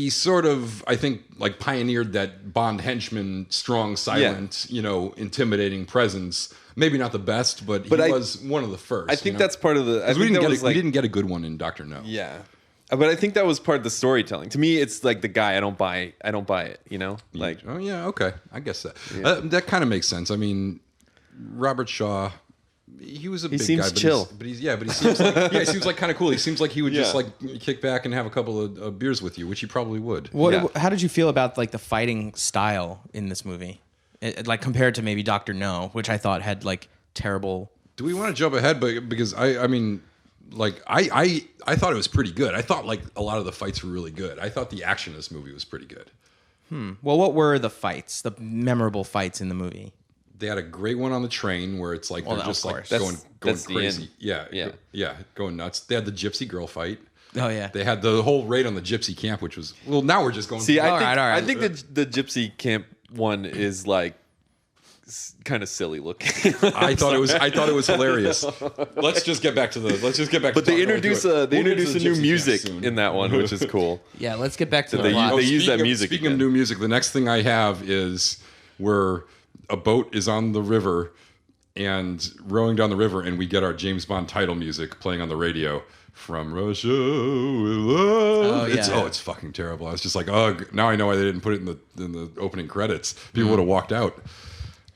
[SPEAKER 3] sort of I think like pioneered that Bond henchman, strong, silent, intimidating presence. Maybe not the best, but he was one of the first.
[SPEAKER 1] I think that's part of the. I
[SPEAKER 3] we
[SPEAKER 1] think
[SPEAKER 3] we didn't get a good one in Dr. No.
[SPEAKER 1] Yeah, but I think that was part of the storytelling. To me, it's like the guy. I don't buy it. Like
[SPEAKER 3] Oh yeah, okay, I guess that that kind of makes sense. I mean, Robert Shaw, he was a big
[SPEAKER 1] seems
[SPEAKER 3] guy, but
[SPEAKER 1] chill.
[SPEAKER 3] he seems like he seems like kind of cool. He seems like he would just
[SPEAKER 1] Yeah.
[SPEAKER 3] like kick back and have a couple of beers with you, which he probably would.
[SPEAKER 2] How did you feel about like the fighting style in this movie, like compared to maybe Doctor No, which I thought had like terrible.
[SPEAKER 3] Do we want to jump ahead? But because I mean, like I thought it was pretty good. I thought like a lot of the fights were really good. I thought the action in this movie was pretty good.
[SPEAKER 2] Well, what were the fights, the memorable fights in the movie?
[SPEAKER 3] They had a great one on the train where it's like they're
[SPEAKER 2] of
[SPEAKER 3] just like
[SPEAKER 2] course.
[SPEAKER 3] going
[SPEAKER 1] That's the
[SPEAKER 3] crazy.
[SPEAKER 1] end.
[SPEAKER 3] Yeah, going nuts. They had the gypsy girl fight.
[SPEAKER 2] Oh yeah.
[SPEAKER 3] They had the whole raid on the gypsy camp, which was now we're just going.
[SPEAKER 1] See,
[SPEAKER 2] All right.
[SPEAKER 1] I think the gypsy camp one is like kind of silly looking.
[SPEAKER 3] I thought it was hilarious. Let's just get back to the.
[SPEAKER 1] But they introduce a
[SPEAKER 3] We'll get to
[SPEAKER 1] new
[SPEAKER 3] the gypsy camp
[SPEAKER 1] music
[SPEAKER 3] soon.
[SPEAKER 1] in that one, which is cool.
[SPEAKER 2] Yeah, let's get back to the
[SPEAKER 1] they
[SPEAKER 2] plot.
[SPEAKER 1] use- use that
[SPEAKER 3] Speaking of-
[SPEAKER 1] music
[SPEAKER 3] Speaking
[SPEAKER 1] again.
[SPEAKER 3] of new music, the next thing I have is where a boat is on the river and rowing down the river, and we get our James Bond title music playing on the radio from Russia with Love.
[SPEAKER 2] yeah.
[SPEAKER 3] It's fucking terrible. I was just like, oh, now I know why they didn't put it in the opening credits. People would have walked out.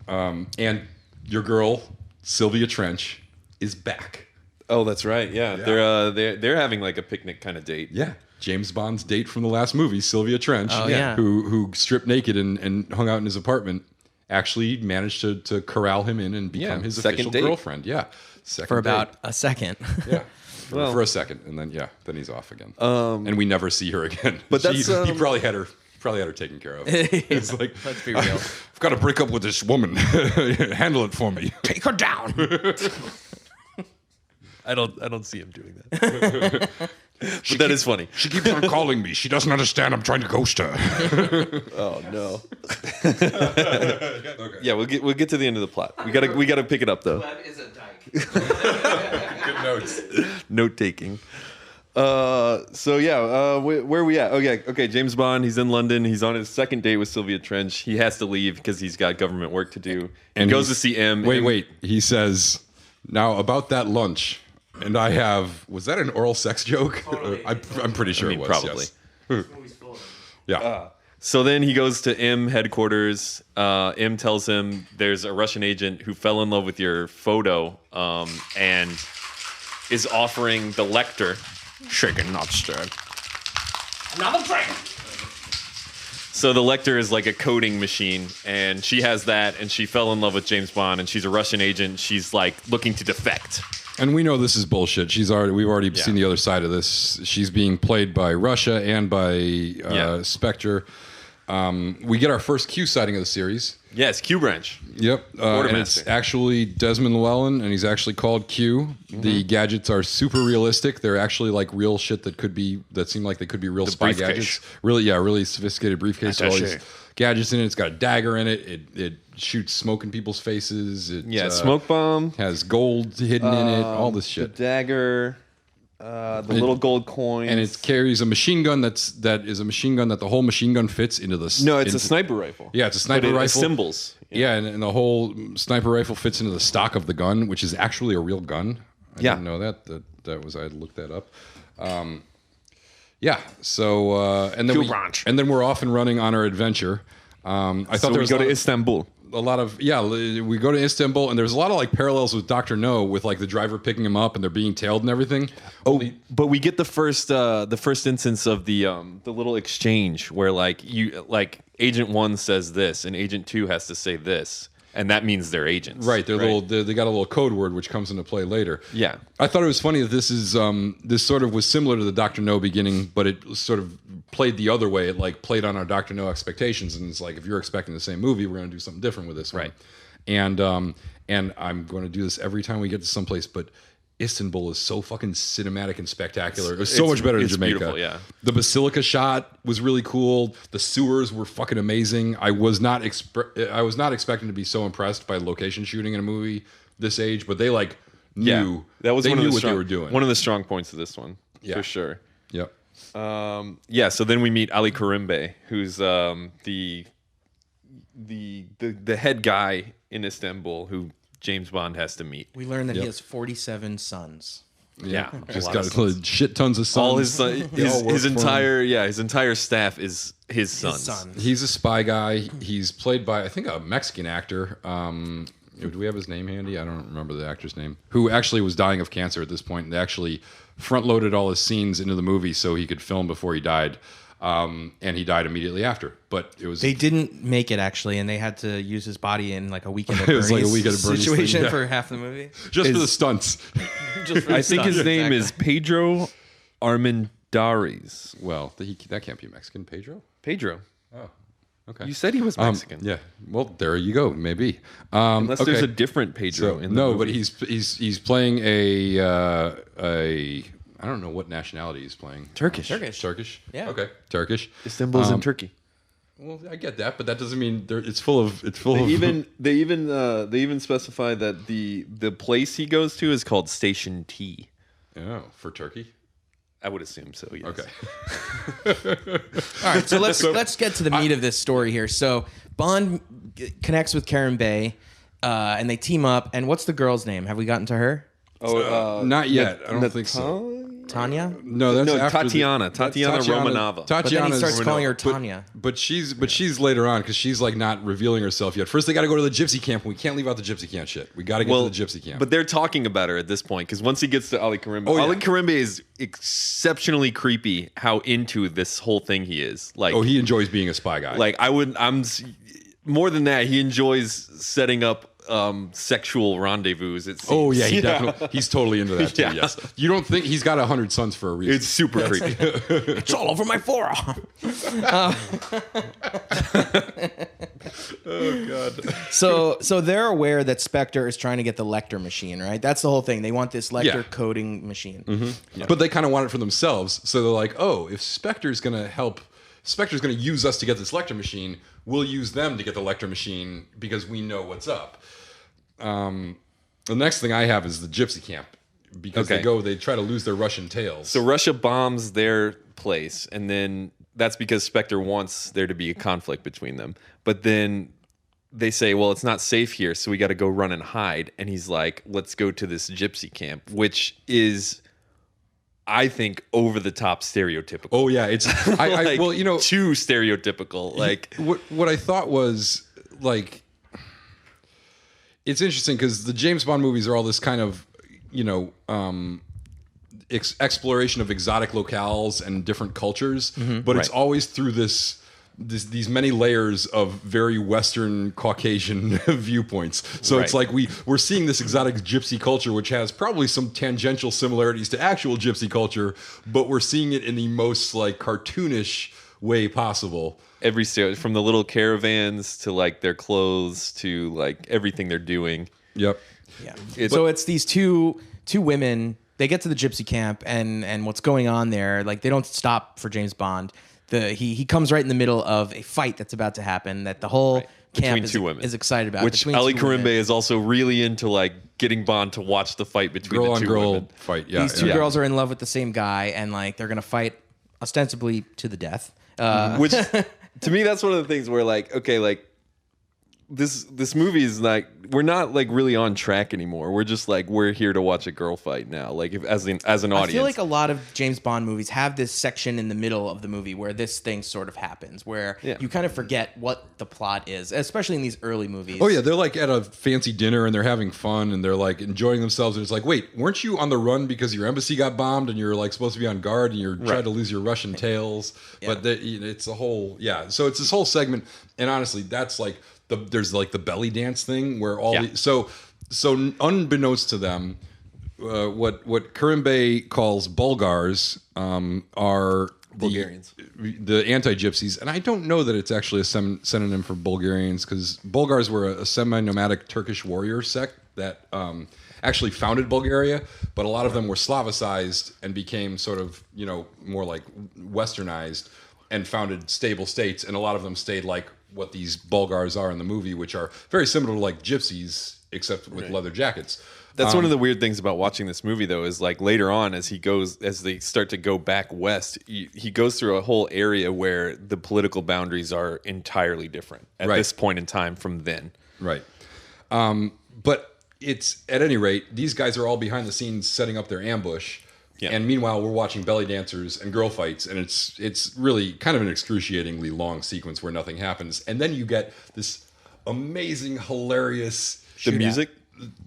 [SPEAKER 3] And your girl Sylvia Trench is back.
[SPEAKER 1] Oh, that's right. Yeah, they're having like a picnic kind of date.
[SPEAKER 3] Yeah. James Bond's date from the last movie, Sylvia Trench,
[SPEAKER 2] Oh, yeah.
[SPEAKER 3] who stripped naked and hung out in his apartment, actually managed to corral him in and become his
[SPEAKER 1] second
[SPEAKER 3] official
[SPEAKER 1] date.
[SPEAKER 3] girlfriend. Yeah, second
[SPEAKER 2] for
[SPEAKER 3] date.
[SPEAKER 2] about a second.
[SPEAKER 3] yeah. For a second, and then then he's off again, and we never see her again.
[SPEAKER 1] But that's,
[SPEAKER 3] he probably had her taken care of. It's like,
[SPEAKER 2] Let's be real.
[SPEAKER 3] I've got to break up with this woman. Handle it for me.
[SPEAKER 2] Take her down.
[SPEAKER 1] I don't see him doing that. But that is funny.
[SPEAKER 5] She keeps on calling me. She doesn't understand. I'm trying to ghost her.
[SPEAKER 1] Oh no. Yeah, we'll get to the end of the plot. We gotta pick it up though.
[SPEAKER 2] is a dyke.
[SPEAKER 3] Good notes.
[SPEAKER 1] Note taking. So yeah, where are we at? Okay. James Bond. He's in London. He's on his second date with Sylvia Trench. He has to leave because he's got government work to do. And goes to see M.
[SPEAKER 3] Wait. He says, now about that lunch, and I have. Was that an oral sex joke?
[SPEAKER 2] Totally.
[SPEAKER 3] I'm pretty sure it was.
[SPEAKER 1] probably.
[SPEAKER 3] Yes. Yeah.
[SPEAKER 1] So then he goes to M headquarters. M tells him there's a Russian agent who fell in love with your photo and is offering the Lecter.
[SPEAKER 5] Shaken, not stirred.
[SPEAKER 2] Another drink.
[SPEAKER 1] So the Lecter is like a coding machine, and she has that, and she fell in love with James Bond, and she's a Russian agent. She's like looking to defect.
[SPEAKER 3] And we know this is bullshit. We've already seen the other side of this. She's being played by Russia and by Spectre. We get our first Q sighting of the series.
[SPEAKER 1] Yes, Q branch.
[SPEAKER 3] Yep. And
[SPEAKER 1] Quartermaster.
[SPEAKER 3] it's actually Desmond Llewellyn, and he's actually called Q. The gadgets are super realistic. They're actually like real shit that seem like they could be real spy
[SPEAKER 5] briefcase.
[SPEAKER 3] gadgets. Really sophisticated briefcase with all these gadgets in it. It's got a dagger in it. It shoots smoke in people's faces. It,
[SPEAKER 1] Smoke bomb.
[SPEAKER 3] has gold hidden in it. All this
[SPEAKER 1] The
[SPEAKER 3] shit.
[SPEAKER 1] dagger. The little gold coins.
[SPEAKER 3] And it carries a machine gun that is a machine gun that the whole machine gun fits into the.
[SPEAKER 1] No, it's a sniper rifle.
[SPEAKER 3] Yeah, it's a sniper
[SPEAKER 1] But it
[SPEAKER 3] rifle.
[SPEAKER 1] assembles.
[SPEAKER 3] Yeah, and the whole sniper rifle fits into the stock of the gun, which is actually a real gun. I didn't know that. I had looked that up. Yeah. So and then we're off and running on our adventure. I thought
[SPEAKER 1] So
[SPEAKER 3] there
[SPEAKER 1] we
[SPEAKER 3] was
[SPEAKER 1] go to Istanbul.
[SPEAKER 3] a lot of we go to Istanbul, and there's a lot of like parallels with Dr. No, with like the driver picking him up and they're being tailed and everything.
[SPEAKER 1] But we get the first instance of the little exchange where like Agent 1 says this, and Agent 2 has to say this, and that means they're agents.
[SPEAKER 3] Right, they're little. They got a little code word which comes into play later.
[SPEAKER 1] Yeah.
[SPEAKER 3] I thought it was funny that this is this sort of was similar to the Dr. No beginning, but it sort of played the other way. It like played on our Dr. No expectations, and it's like if you're expecting the same movie, we're going to do something different with this one.
[SPEAKER 1] Right.
[SPEAKER 3] And I'm going to do this every time we get to someplace, but Istanbul is so fucking cinematic and spectacular. It was so much better than Jamaica.
[SPEAKER 1] Beautiful, yeah.
[SPEAKER 3] The basilica shot was really cool. The sewers were fucking amazing. I was not expecting to be so impressed by location shooting in a movie this age, but they like knew
[SPEAKER 1] that was
[SPEAKER 3] they
[SPEAKER 1] one
[SPEAKER 3] knew
[SPEAKER 1] of the
[SPEAKER 3] what
[SPEAKER 1] strong,
[SPEAKER 3] they were doing.
[SPEAKER 1] One of the strong points of this one,
[SPEAKER 3] Yeah.
[SPEAKER 1] for sure.
[SPEAKER 3] Yep.
[SPEAKER 1] So then we meet Ali Karimbe, who's the head guy in Istanbul who James Bond has to meet.
[SPEAKER 2] We learned that he has 47 sons.
[SPEAKER 1] Yeah,
[SPEAKER 3] Just got shit tons of sons.
[SPEAKER 1] all his
[SPEAKER 3] They all work
[SPEAKER 1] his
[SPEAKER 3] for him.
[SPEAKER 1] his entire staff is his sons.
[SPEAKER 3] He's a spy guy. He's played by, I think, a Mexican actor. Do we have his name handy? I don't remember the actor's name. Who actually was dying of cancer at this point. And they actually front-loaded all his scenes into the movie so he could film before he died. And he died immediately after. But it was...
[SPEAKER 2] They didn't make it, actually, and they had to use his body in like a Weekend at
[SPEAKER 3] It was like a
[SPEAKER 2] Bernie's
[SPEAKER 3] Weekend at Bernie's
[SPEAKER 2] situation
[SPEAKER 3] thing, yeah.
[SPEAKER 2] for half the movie.
[SPEAKER 3] just for the stunts.
[SPEAKER 1] I think his name is Pedro Armendariz.
[SPEAKER 3] Well, that can't be Mexican. Pedro?
[SPEAKER 1] Pedro.
[SPEAKER 3] Oh, okay.
[SPEAKER 1] You said he was Mexican.
[SPEAKER 3] Yeah. Well, there you go. Maybe.
[SPEAKER 1] Unless there's
[SPEAKER 3] okay.
[SPEAKER 1] a different Pedro in the
[SPEAKER 3] no,
[SPEAKER 1] movie.
[SPEAKER 3] but he's playing a I don't know what nationality he's playing.
[SPEAKER 1] Turkish.
[SPEAKER 3] Turkish.
[SPEAKER 2] Yeah.
[SPEAKER 3] Okay. Turkish.
[SPEAKER 1] Istanbul's in Turkey.
[SPEAKER 3] Well, I get that, but that doesn't mean it's full of.
[SPEAKER 1] They even specify that the place he goes to is called Station T.
[SPEAKER 3] Oh, for Turkey.
[SPEAKER 1] I would assume so. Yes.
[SPEAKER 3] Okay.
[SPEAKER 2] All right, so let's get to the meat of this story here. So Bond connects with Karen Bay, and they team up. And what's the girl's name? Have we gotten to her?
[SPEAKER 3] Not yet. I don't think so.
[SPEAKER 2] Tanya?
[SPEAKER 3] No, that's after
[SPEAKER 1] Tatiana. Tatiana Romanova.
[SPEAKER 2] But then he
[SPEAKER 3] Tatiana's
[SPEAKER 2] starts calling her Tanya.
[SPEAKER 3] But she's later on because she's like not revealing herself yet. First, they got to go to the gypsy camp, and we can't leave out the gypsy camp shit. We got to get to the gypsy camp.
[SPEAKER 1] But they're talking about her at this point because once he gets to Ali Karimbe, Ali Karimbe is exceptionally creepy. How into this whole thing he is. Like,
[SPEAKER 3] he enjoys being a spy guy.
[SPEAKER 1] Like I'm more than that. He enjoys setting up sexual rendezvous. It seems.
[SPEAKER 3] Oh yeah, he's totally into that too.
[SPEAKER 1] Yeah.
[SPEAKER 3] Yes, you don't think he's got 100 sons for a reason?
[SPEAKER 1] It's super creepy.
[SPEAKER 2] It's all over my forearm.
[SPEAKER 3] Oh god.
[SPEAKER 2] So they're aware that Spectre is trying to get the Lecter machine, right? That's the whole thing. They want this Lecter coding machine.
[SPEAKER 3] Yeah. But they kind of want it for themselves, so they're like, oh, if Spectre's going to use us to get this Lecter machine, we'll use them to get the Lecter machine because we know what's up. The next thing I have is the gypsy camp because they try to lose their Russian tails.
[SPEAKER 1] So Russia bombs their place, and then that's because Spectre wants there to be a conflict between them. But then they say, well, it's not safe here, so we got to go run and hide. And he's like, let's go to this gypsy camp, which is, I think, over the top stereotypical.
[SPEAKER 3] Oh yeah, it's
[SPEAKER 1] Like,
[SPEAKER 3] well,
[SPEAKER 1] too stereotypical. Like
[SPEAKER 3] what I thought was like, it's interesting because the James Bond movies are all this kind of exploration of exotic locales and different cultures, but it's always through these many layers of very Western Caucasian viewpoints. So it's like we're seeing this exotic gypsy culture, which has probably some tangential similarities to actual gypsy culture, but we're seeing it in the most like cartoonish way possible.
[SPEAKER 1] every from the little caravans to like their clothes to like everything they're doing.
[SPEAKER 3] Yep.
[SPEAKER 2] Yeah. So it's these two women. They get to the gypsy camp, and what's going on there? Like they don't stop for James Bond. He comes right in the middle of a fight that's about to happen. That the whole camp
[SPEAKER 1] is
[SPEAKER 2] excited about.
[SPEAKER 1] Which Ali Karimbe is also really into, like getting Bond to watch the fight between
[SPEAKER 3] girl
[SPEAKER 1] the two
[SPEAKER 3] on girl
[SPEAKER 1] women.
[SPEAKER 3] fight. Yeah.
[SPEAKER 2] These two girls are in love with the same guy, and like they're gonna fight ostensibly to the death.
[SPEAKER 1] Which to me, that's one of the things where like, okay, like this movie is like, we're not like really on track anymore. We're just like, we're here to watch a girl fight now. Like as an audience.
[SPEAKER 2] I feel like a lot of James Bond movies have this section in the middle of the movie where this thing sort of happens, where you kind of forget what the plot is, especially in these early movies.
[SPEAKER 3] Oh yeah, they're like at a fancy dinner and they're having fun and they're like enjoying themselves. And it's like, wait, weren't you on the run because your embassy got bombed and you're like supposed to be on guard and you're trying to lose your Russian tails?
[SPEAKER 2] Yeah.
[SPEAKER 3] But it's a whole So it's this whole segment, and honestly, that's like there's like the belly dance thing where all so unbeknownst to them, what Karimbe calls Bulgars are
[SPEAKER 1] Bulgarians,
[SPEAKER 3] the anti-gypsies, and I don't know that it's actually a synonym for Bulgarians, because Bulgars were a semi-nomadic Turkish warrior sect that actually founded Bulgaria, but a lot of them were Slavicized and became sort of more like westernized and founded stable states, and a lot of them stayed like what these Bulgars are in the movie, which are very similar to like gypsies, except with leather jackets.
[SPEAKER 1] That's one of the weird things about watching this movie, though, is like later on, as they start to go back west, he goes through a whole area where the political boundaries are entirely different at this point in time from then.
[SPEAKER 3] Right. But it's, at any rate, these guys are all behind the scenes setting up their ambush. Yeah. And meanwhile, we're watching belly dancers and girl fights, and it's really kind of an excruciatingly long sequence where nothing happens. And then you get this amazing, hilarious
[SPEAKER 1] music.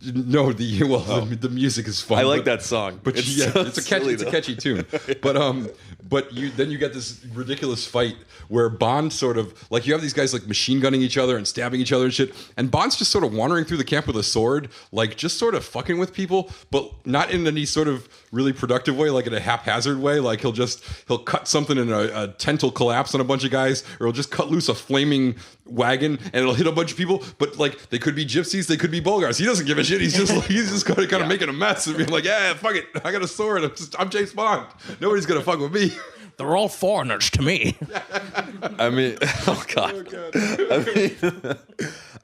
[SPEAKER 3] No, the music is fun.
[SPEAKER 1] I like that song,
[SPEAKER 3] but it's a catchy tune. But then you get this ridiculous fight where Bond sort of like, you have these guys like machine gunning each other and stabbing each other and shit, and Bond's just sort of wandering through the camp with a sword, like just sort of fucking with people, but not in any sort of really productive way, like in a haphazard way. Like he'll cut something and a tent will collapse on a bunch of guys, or he'll just cut loose a flaming wagon and it'll hit a bunch of people. But like, they could be gypsies, they could be Bulgars. He doesn't give a shit. He's just kind of making a mess and being like, yeah, fuck it, I got a sword. I'm James Bond. Nobody's gonna fuck with me.
[SPEAKER 2] They're all foreigners to me.
[SPEAKER 1] I mean, oh god.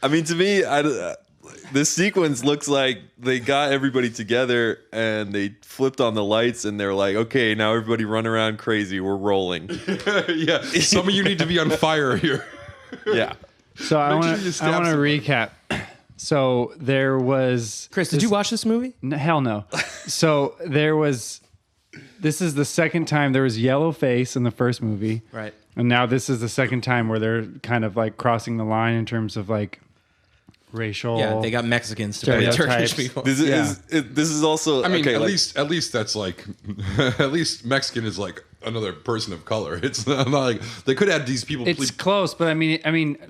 [SPEAKER 1] I mean, to me, this sequence looks like they got everybody together and they flipped on the lights and they're like, okay, now everybody run around crazy. We're rolling.
[SPEAKER 3] Yeah, some of you need to be on fire here.
[SPEAKER 1] Yeah.
[SPEAKER 4] So I want to recap. So there was...
[SPEAKER 2] Chris, did you watch this movie?
[SPEAKER 4] Hell no. So there was... This is the second time there was yellow face in the first movie.
[SPEAKER 2] Right.
[SPEAKER 4] And now this is the second time where they're kind of like crossing the line in terms of like racial...
[SPEAKER 2] Yeah, they got Mexicans to play Turkish people.
[SPEAKER 1] This is also...
[SPEAKER 3] I mean,
[SPEAKER 1] okay,
[SPEAKER 3] at least that's like... At least Mexican is like another person of color. It's not like... They could add these people...
[SPEAKER 4] It's close, but I mean,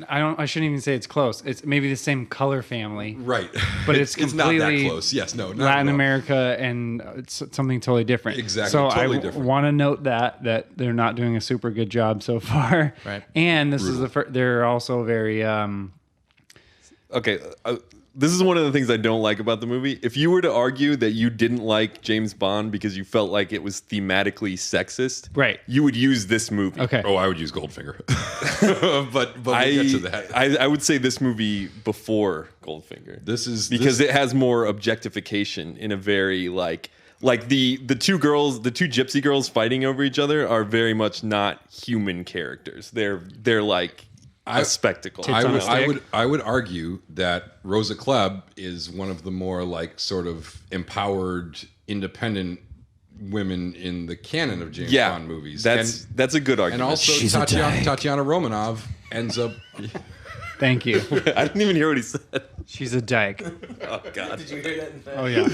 [SPEAKER 4] I shouldn't even say it's close. It's maybe the same color family.
[SPEAKER 3] Right.
[SPEAKER 4] But it's completely...
[SPEAKER 3] not that close. Yes, no. Not
[SPEAKER 4] Latin America, and it's something totally different.
[SPEAKER 3] Exactly,
[SPEAKER 4] so
[SPEAKER 3] totally
[SPEAKER 4] I
[SPEAKER 3] different.
[SPEAKER 4] want to note that they're not doing a super good job so far.
[SPEAKER 2] Right.
[SPEAKER 4] And this is the first... They're also very...
[SPEAKER 1] Okay, this is one of the things I don't like about the movie. If you were to argue that you didn't like James Bond because you felt like it was thematically sexist,
[SPEAKER 4] right,
[SPEAKER 1] you would use this movie.
[SPEAKER 4] Okay.
[SPEAKER 3] Oh, I would use Goldfinger. but we'll get to that.
[SPEAKER 1] I would say this movie before Goldfinger. Because it has more objectification in a very like the two gypsy girls fighting over each other are very much not human characters. They're like a spectacle.
[SPEAKER 3] I would argue that Rosa Klebb is one of the more like sort of empowered, independent women in the canon of James Bond movies.
[SPEAKER 1] That's a good argument.
[SPEAKER 3] And also Tatiana Romanov ends up...
[SPEAKER 4] Thank you.
[SPEAKER 1] I didn't even hear what he said.
[SPEAKER 4] She's a dyke.
[SPEAKER 1] Oh God!
[SPEAKER 2] Did you hear that?
[SPEAKER 4] Oh yeah.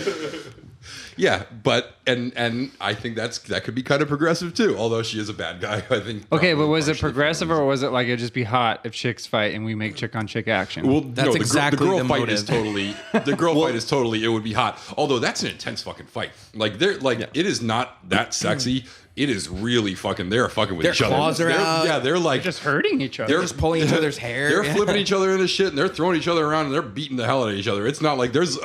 [SPEAKER 3] Yeah, but and I think that could be kind of progressive too. Although she is a bad guy, I think.
[SPEAKER 4] Okay, but was it progressive or was it like it'd just be hot if chicks fight and we make chick on chick action?
[SPEAKER 3] Well,
[SPEAKER 2] that's exactly
[SPEAKER 3] the girl
[SPEAKER 2] the
[SPEAKER 3] fight
[SPEAKER 2] motive.
[SPEAKER 3] is totally the girl fight is totally. It would be hot. Although that's an intense fucking fight. Like it is not that sexy. It is really fucking. They're fucking with each other.
[SPEAKER 2] Their claws are out.
[SPEAKER 3] Yeah, they're like
[SPEAKER 4] just hurting each other.
[SPEAKER 3] They're
[SPEAKER 2] just pulling each other's hair.
[SPEAKER 3] They're flipping each other into shit, and they're throwing each other around, and they're beating the hell out of each other. It's not like there's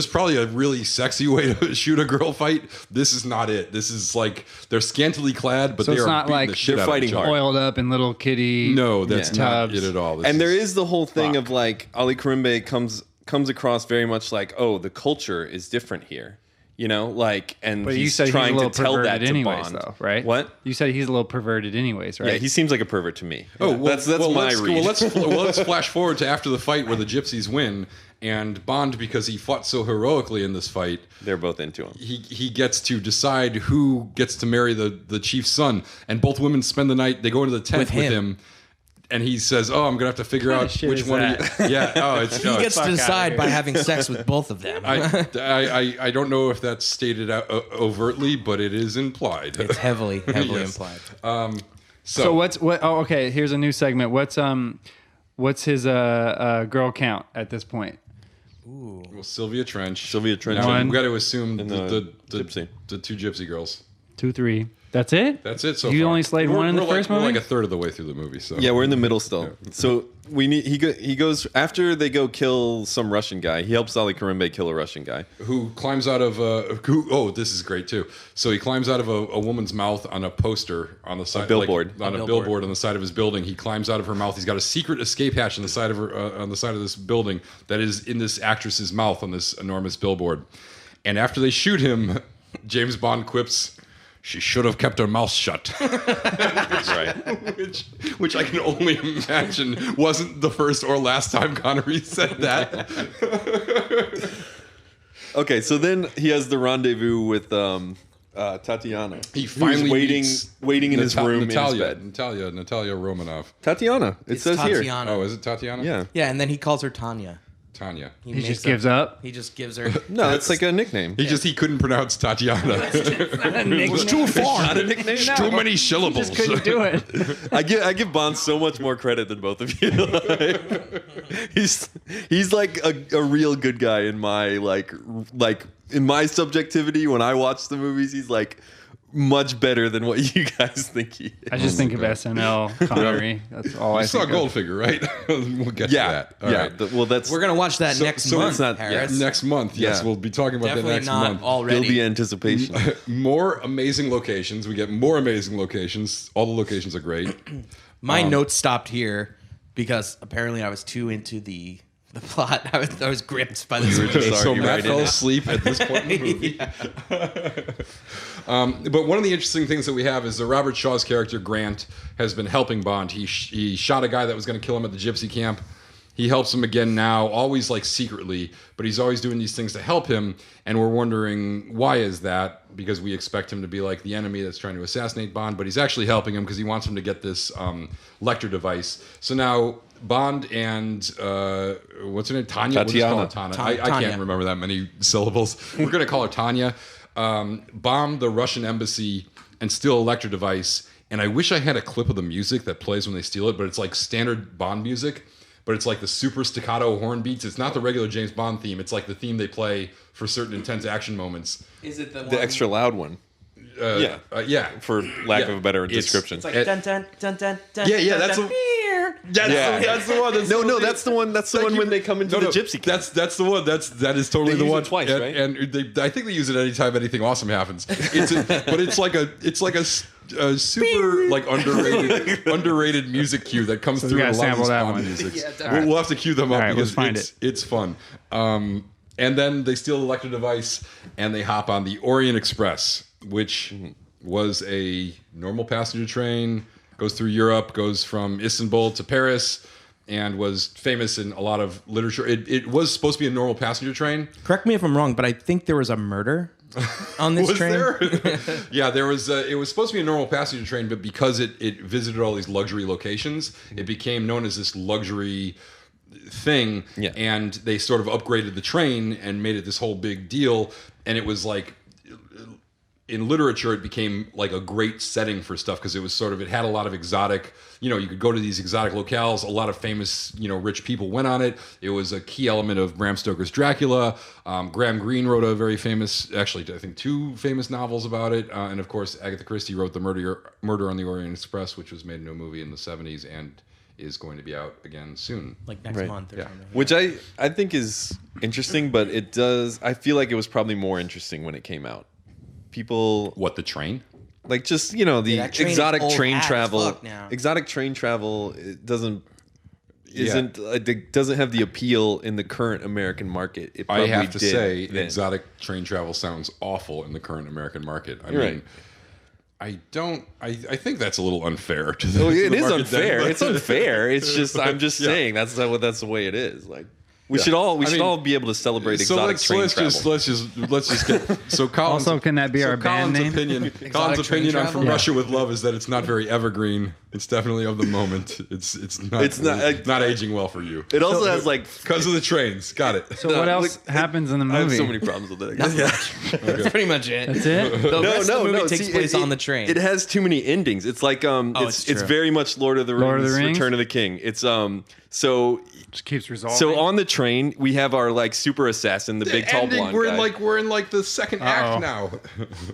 [SPEAKER 3] probably a really sexy way to shoot a girl fight. This is not it. This is like they're scantily clad, but
[SPEAKER 4] so
[SPEAKER 3] they are
[SPEAKER 4] not
[SPEAKER 3] beating
[SPEAKER 4] like
[SPEAKER 3] the shit
[SPEAKER 1] they're
[SPEAKER 3] out
[SPEAKER 1] fighting
[SPEAKER 3] of each other.
[SPEAKER 1] hard.
[SPEAKER 4] Oiled up in little kitty.
[SPEAKER 3] No, that's not
[SPEAKER 4] tubs.
[SPEAKER 3] it at all.
[SPEAKER 1] And there is the whole thing of like Ali Karimbe comes across very much like, oh, the culture is different here. You know, like, and
[SPEAKER 4] But you
[SPEAKER 1] he's
[SPEAKER 4] said he's a
[SPEAKER 1] trying to
[SPEAKER 4] little
[SPEAKER 1] tell that
[SPEAKER 4] perverted
[SPEAKER 1] to
[SPEAKER 4] anyways,
[SPEAKER 1] Bond.
[SPEAKER 4] though, right?
[SPEAKER 1] What?
[SPEAKER 4] You said he's a little perverted anyways, right?
[SPEAKER 1] Yeah, he seems like a pervert to me.
[SPEAKER 3] Oh, well,
[SPEAKER 1] that's my read.
[SPEAKER 3] Let's flash forward to after the fight where the gypsies win, and Bond, because he fought so heroically in this fight,
[SPEAKER 1] They're both into him.
[SPEAKER 3] he gets to decide who gets to marry the chief's son, and both women spend the night. They go into the tent with him. And he says, "Oh, I'm gonna have to figure out
[SPEAKER 4] shit
[SPEAKER 3] which
[SPEAKER 4] is
[SPEAKER 3] one."
[SPEAKER 4] that?
[SPEAKER 3] Yeah. Oh, it's.
[SPEAKER 2] He gets to decide by having sex with both of them.
[SPEAKER 3] I don't know if that's stated out overtly, but it is implied.
[SPEAKER 2] It's heavily
[SPEAKER 3] Yes.
[SPEAKER 2] implied.
[SPEAKER 4] So what? Oh, okay. Here's a new segment. What's his girl count at this point?
[SPEAKER 3] Well, Sylvia Trench.
[SPEAKER 1] Sylvia Trench.
[SPEAKER 3] Now,
[SPEAKER 4] One.
[SPEAKER 3] we got to assume
[SPEAKER 1] the
[SPEAKER 3] the
[SPEAKER 1] gypsy.
[SPEAKER 3] the two gypsy girls.
[SPEAKER 4] 2, 3. That's it.
[SPEAKER 3] That's it. So
[SPEAKER 4] You
[SPEAKER 3] far.
[SPEAKER 4] only slayed one in the first
[SPEAKER 3] We're
[SPEAKER 4] movie?
[SPEAKER 3] like a third of the way through the movie. So
[SPEAKER 1] Yeah, we're in the middle still. So we need. He goes after they go kill some Russian guy. He helps Ali Karimbe kill a Russian guy.
[SPEAKER 3] who climbs out of oh, this is great too. So he climbs out of a woman's mouth on a poster on the side,
[SPEAKER 1] billboard.
[SPEAKER 3] on a billboard on the side of his building. He climbs out of her mouth. He's got a secret escape hatch on the side of her on the side of this building that is in this actress's mouth on this enormous billboard. And after they shoot him, James Bond quips, "She should have kept her mouth shut,"
[SPEAKER 1] Right.
[SPEAKER 3] which I can only imagine wasn't the first or last time Connery said that.
[SPEAKER 1] Okay, so then he has the rendezvous with Tatiana.
[SPEAKER 3] He
[SPEAKER 1] who's
[SPEAKER 3] finally
[SPEAKER 1] waiting in his room in his bed.
[SPEAKER 3] Natalia Romanoff.
[SPEAKER 1] Tatiana. It
[SPEAKER 2] It's
[SPEAKER 1] says here.
[SPEAKER 2] Tatiana.
[SPEAKER 3] Oh, is it Tatiana?
[SPEAKER 1] Yeah.
[SPEAKER 2] Yeah, and then he calls her Tanya.
[SPEAKER 3] Tanya.
[SPEAKER 4] He
[SPEAKER 2] makes
[SPEAKER 4] just gives up.
[SPEAKER 2] He just gives her.
[SPEAKER 1] No, it's like a nickname.
[SPEAKER 3] He couldn't pronounce Tatiana.
[SPEAKER 5] It was too far.
[SPEAKER 1] Not a nickname.
[SPEAKER 5] Too many syllables.
[SPEAKER 4] Just couldn't do it.
[SPEAKER 1] I give Bond so much more credit than both of you. Like, he's like a real good guy in my like in my subjectivity. When I watch the movies, he's like much better than what you guys think he is.
[SPEAKER 4] I just think of SNL Connery. That's all I
[SPEAKER 3] You saw
[SPEAKER 4] think of.
[SPEAKER 3] Goldfinger, right? We'll get to that. All right.
[SPEAKER 1] Well, that's
[SPEAKER 2] We're gonna watch that next month.
[SPEAKER 1] it's not-
[SPEAKER 2] Harris.
[SPEAKER 3] Next month, yes,
[SPEAKER 1] Yeah.
[SPEAKER 3] we'll be talking about
[SPEAKER 2] Definitely
[SPEAKER 3] that next
[SPEAKER 2] not
[SPEAKER 3] month.
[SPEAKER 2] already.
[SPEAKER 1] build the anticipation.
[SPEAKER 3] More amazing locations. We get more amazing locations. All the locations are great.
[SPEAKER 2] My notes stopped here because apparently I was too into the plot. I was gripped by the
[SPEAKER 3] So
[SPEAKER 1] you
[SPEAKER 3] Matt
[SPEAKER 1] right
[SPEAKER 3] fell
[SPEAKER 1] in it.
[SPEAKER 3] asleep at this point in the movie. But one of the interesting things that we have is that Robert Shaw's character Grant has been helping Bond. He shot a guy that was going to kill him at the gypsy camp. He helps him again now, always like secretly, but he's always doing these things to help him. And we're wondering why is that? Because we expect him to be like the enemy that's trying to assassinate Bond, but he's actually helping him because he wants him to get this Lecter device. So now Bond and what's her name? Tanya. We'll just call her Tanya. I
[SPEAKER 2] Tanya.
[SPEAKER 3] can't remember that many syllables. We're gonna call her Tanya. Bomb the Russian embassy and steal a Lecter device. And I wish I had a clip of the music that plays when they steal it, but it's like standard Bond music. But it's like the super staccato horn beats. It's not the regular James Bond theme. It's like the theme they play for certain intense action moments.
[SPEAKER 2] Is it
[SPEAKER 1] The extra loud one.
[SPEAKER 3] Yeah.
[SPEAKER 1] For lack
[SPEAKER 3] Yeah.
[SPEAKER 1] of a better
[SPEAKER 3] It's-
[SPEAKER 1] description.
[SPEAKER 2] It's like
[SPEAKER 3] It-
[SPEAKER 2] dun dun dun dun dun.
[SPEAKER 3] Yeah,
[SPEAKER 2] dun,
[SPEAKER 3] that's
[SPEAKER 2] dun,
[SPEAKER 3] a-
[SPEAKER 2] here.
[SPEAKER 3] That's the one.
[SPEAKER 1] No, that's the one. That's the one when they come into the gypsy camp.
[SPEAKER 3] That's the one. That is totally
[SPEAKER 1] They
[SPEAKER 3] the
[SPEAKER 1] use
[SPEAKER 3] one.
[SPEAKER 1] it twice,
[SPEAKER 3] and,
[SPEAKER 1] right?
[SPEAKER 3] And I think they use it anytime anything awesome happens. But it's like a super like underrated music cue that comes
[SPEAKER 4] we
[SPEAKER 3] through in a
[SPEAKER 4] gotta
[SPEAKER 3] lot of
[SPEAKER 4] sample
[SPEAKER 3] these
[SPEAKER 4] that
[SPEAKER 3] Bond
[SPEAKER 4] one.
[SPEAKER 3] musics.
[SPEAKER 2] Yeah, definitely.
[SPEAKER 3] We'll have to cue them up
[SPEAKER 4] All right,
[SPEAKER 3] because
[SPEAKER 4] let's find
[SPEAKER 3] it's fun. And then they steal the Lecter device and they hop on the Orient Express, which was a normal passenger train, goes through Europe, goes from Istanbul to Paris, and was famous in a lot of literature. It was supposed to be a normal passenger train.
[SPEAKER 2] Correct me if I'm wrong, but I think there was a murder on this
[SPEAKER 3] Was
[SPEAKER 2] train.
[SPEAKER 3] there? Yeah, there was. It was supposed to be a normal passenger train, but because it visited all these luxury locations, it became known as this luxury thing.
[SPEAKER 1] Yeah.
[SPEAKER 3] And they sort of upgraded the train and made it this whole big deal. And it was like, in literature, it became like a great setting for stuff because it had a lot of exotic, you could go to these exotic locales. A lot of famous, rich people went on it. It was a key element of Bram Stoker's Dracula. Graham Greene wrote a very famous, actually, I think 2 famous novels about it. And of course, Agatha Christie wrote The Murder on the Orient Express, which was made into a movie in the 70s and is going to be out again soon.
[SPEAKER 2] Like next
[SPEAKER 1] Right.
[SPEAKER 2] month or something.
[SPEAKER 1] Which I think is interesting, but I feel like it was probably more interesting when it came out. People
[SPEAKER 3] What, the train?
[SPEAKER 1] like just the
[SPEAKER 2] that train is
[SPEAKER 1] exotic
[SPEAKER 2] old
[SPEAKER 1] train
[SPEAKER 2] as
[SPEAKER 1] travel.
[SPEAKER 2] fuck now.
[SPEAKER 1] Exotic train travel it doesn't. isn't doesn't have the appeal in the current American market. It
[SPEAKER 3] I
[SPEAKER 1] probably
[SPEAKER 3] have to
[SPEAKER 1] did
[SPEAKER 3] say,
[SPEAKER 1] then.
[SPEAKER 3] exotic train travel sounds awful in the current American market. I mean,
[SPEAKER 1] Right.
[SPEAKER 3] I think that's a little unfair to the.
[SPEAKER 1] Well,
[SPEAKER 3] to
[SPEAKER 1] it
[SPEAKER 3] the
[SPEAKER 1] is
[SPEAKER 3] market
[SPEAKER 1] unfair.
[SPEAKER 3] then,
[SPEAKER 1] It's unfair. It's just I'm just saying that's the way it is. Like we should all be able to celebrate exotic train travel.
[SPEAKER 3] let's just get so Colin's,
[SPEAKER 4] Also, can that be our band
[SPEAKER 3] Colin's
[SPEAKER 4] name?
[SPEAKER 3] opinion Colin's
[SPEAKER 2] train
[SPEAKER 3] opinion on
[SPEAKER 2] travel?
[SPEAKER 3] From Russia with Love is that it's not very evergreen. It's definitely of the moment. It's not aging well for you.
[SPEAKER 1] It also has like
[SPEAKER 3] Because of the trains. Got it.
[SPEAKER 4] So what else happens in the movie?
[SPEAKER 1] I have so many problems with it. I guess.
[SPEAKER 2] That's pretty much it.
[SPEAKER 4] That's it?
[SPEAKER 2] The rest of the movie takes
[SPEAKER 1] See,
[SPEAKER 2] place on the train.
[SPEAKER 1] It has too many endings. It's like
[SPEAKER 2] it's
[SPEAKER 1] it's
[SPEAKER 2] true.
[SPEAKER 1] very much Lord of the Rings,
[SPEAKER 4] Lord of the Rings?
[SPEAKER 1] Return of the King. It's so
[SPEAKER 5] Just keeps resolving.
[SPEAKER 1] so on the train we have our like super assassin, the big tall
[SPEAKER 3] Ending,
[SPEAKER 1] blonde
[SPEAKER 3] we're
[SPEAKER 1] guy.
[SPEAKER 3] in like the second act now.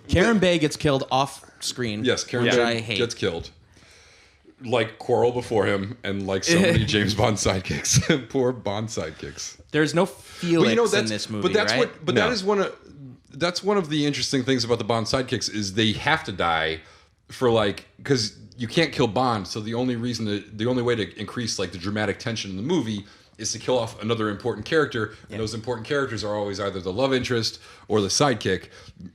[SPEAKER 2] Karen Bay gets killed off screen.
[SPEAKER 3] Yes, Karen
[SPEAKER 2] which
[SPEAKER 3] Bay
[SPEAKER 2] I hate.
[SPEAKER 3] gets killed. Like Quarrel before him, and like so many James Bond sidekicks. Poor Bond sidekicks.
[SPEAKER 2] The's no Felix
[SPEAKER 3] But
[SPEAKER 2] in this movie,
[SPEAKER 3] But that's
[SPEAKER 2] right?
[SPEAKER 3] what. But
[SPEAKER 1] No.
[SPEAKER 3] that's one of the interesting things about the Bond sidekicks is they have to die for like because you can't kill Bond. So the only way to increase like the dramatic tension in the movie is to kill off another important character, and those important characters are always either the love interest or the sidekick,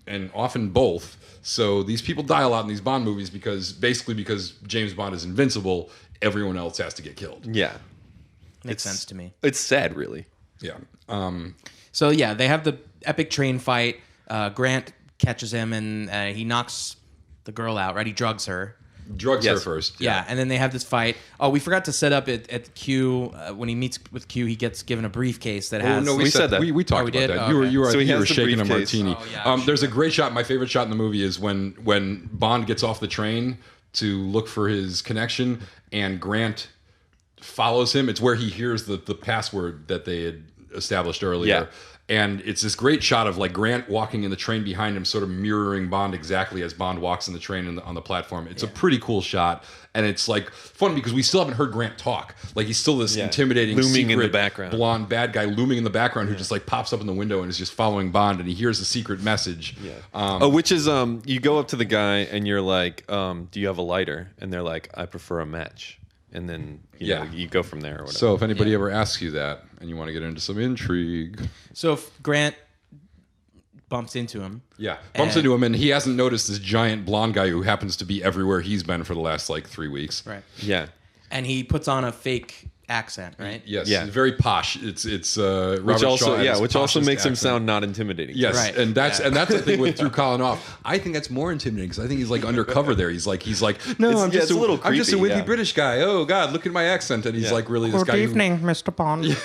[SPEAKER 3] and often both. So these people die a lot in these Bond movies because James Bond is invincible, everyone else has to get killed.
[SPEAKER 1] yeah,
[SPEAKER 2] Makes sense to me.
[SPEAKER 1] it's sad, really.
[SPEAKER 3] Yeah.
[SPEAKER 2] So yeah, they have the epic train fight. Grant catches him and he knocks the girl out. Right, he drugs her.
[SPEAKER 3] Drugs her
[SPEAKER 1] Yes.
[SPEAKER 3] first.
[SPEAKER 2] Yeah, and then they have this fight. Oh, we forgot to set up at Q when he meets with Q. He gets given a briefcase that
[SPEAKER 3] Oh,
[SPEAKER 2] has.
[SPEAKER 3] no, we
[SPEAKER 1] said that.
[SPEAKER 3] We talked
[SPEAKER 2] we
[SPEAKER 3] about
[SPEAKER 2] did?
[SPEAKER 3] that.
[SPEAKER 2] Oh,
[SPEAKER 3] You were
[SPEAKER 2] okay.
[SPEAKER 3] you were,
[SPEAKER 1] So he
[SPEAKER 3] you
[SPEAKER 1] has
[SPEAKER 3] were
[SPEAKER 1] the
[SPEAKER 3] shaking a
[SPEAKER 1] briefcase.
[SPEAKER 3] martini.
[SPEAKER 2] Oh, yeah,
[SPEAKER 3] There's a great shot. My favorite shot in the movie is when Bond gets off the train to look for his connection, and Grant follows him. It's where he hears the password that they had established earlier.
[SPEAKER 1] Yeah.
[SPEAKER 3] And it's this great shot of like Grant walking in the train behind him, sort of mirroring Bond exactly as Bond walks in the train on the platform. It's a pretty cool shot, and it's like fun because we still haven't heard Grant talk. Like he's still this intimidating,
[SPEAKER 1] Looming in the
[SPEAKER 3] secret,
[SPEAKER 1] background.
[SPEAKER 3] blonde bad guy looming in the background who just like pops up in the window and is just following Bond, and he hears the secret message.
[SPEAKER 1] Which is you go up to the guy and you're like, do you have a lighter? And they're like, I prefer a match. And then you know, you go from there or whatever.
[SPEAKER 3] So if anybody ever asks you that and you want to get into some intrigue,
[SPEAKER 2] So if Grant bumps into him,
[SPEAKER 3] bumps into him, and he hasn't noticed this giant blonde guy who happens to be everywhere he's been for the last like 3 weeks.
[SPEAKER 2] right,
[SPEAKER 1] yeah.
[SPEAKER 2] and he puts on a fake accent, right?
[SPEAKER 3] Yes,
[SPEAKER 1] Yeah.
[SPEAKER 3] very posh. It's Robert
[SPEAKER 1] Which also
[SPEAKER 3] Shaw at his
[SPEAKER 1] which also
[SPEAKER 3] poshest
[SPEAKER 1] makes him
[SPEAKER 3] accent.
[SPEAKER 1] sound not intimidating.
[SPEAKER 3] Yes,
[SPEAKER 2] Right.
[SPEAKER 3] and that's the thing with threw Colin off. I think that's more intimidating because I think he's like undercover there. He's like no,
[SPEAKER 1] It's-
[SPEAKER 3] I'm
[SPEAKER 1] yeah,
[SPEAKER 3] just
[SPEAKER 1] it's a little
[SPEAKER 3] I'm just a
[SPEAKER 1] creepy,
[SPEAKER 3] wimpy
[SPEAKER 1] yeah.
[SPEAKER 3] British guy. Oh God, look at my accent, and he's like really this
[SPEAKER 6] Good
[SPEAKER 3] guy.
[SPEAKER 6] evening, Mr. Bond.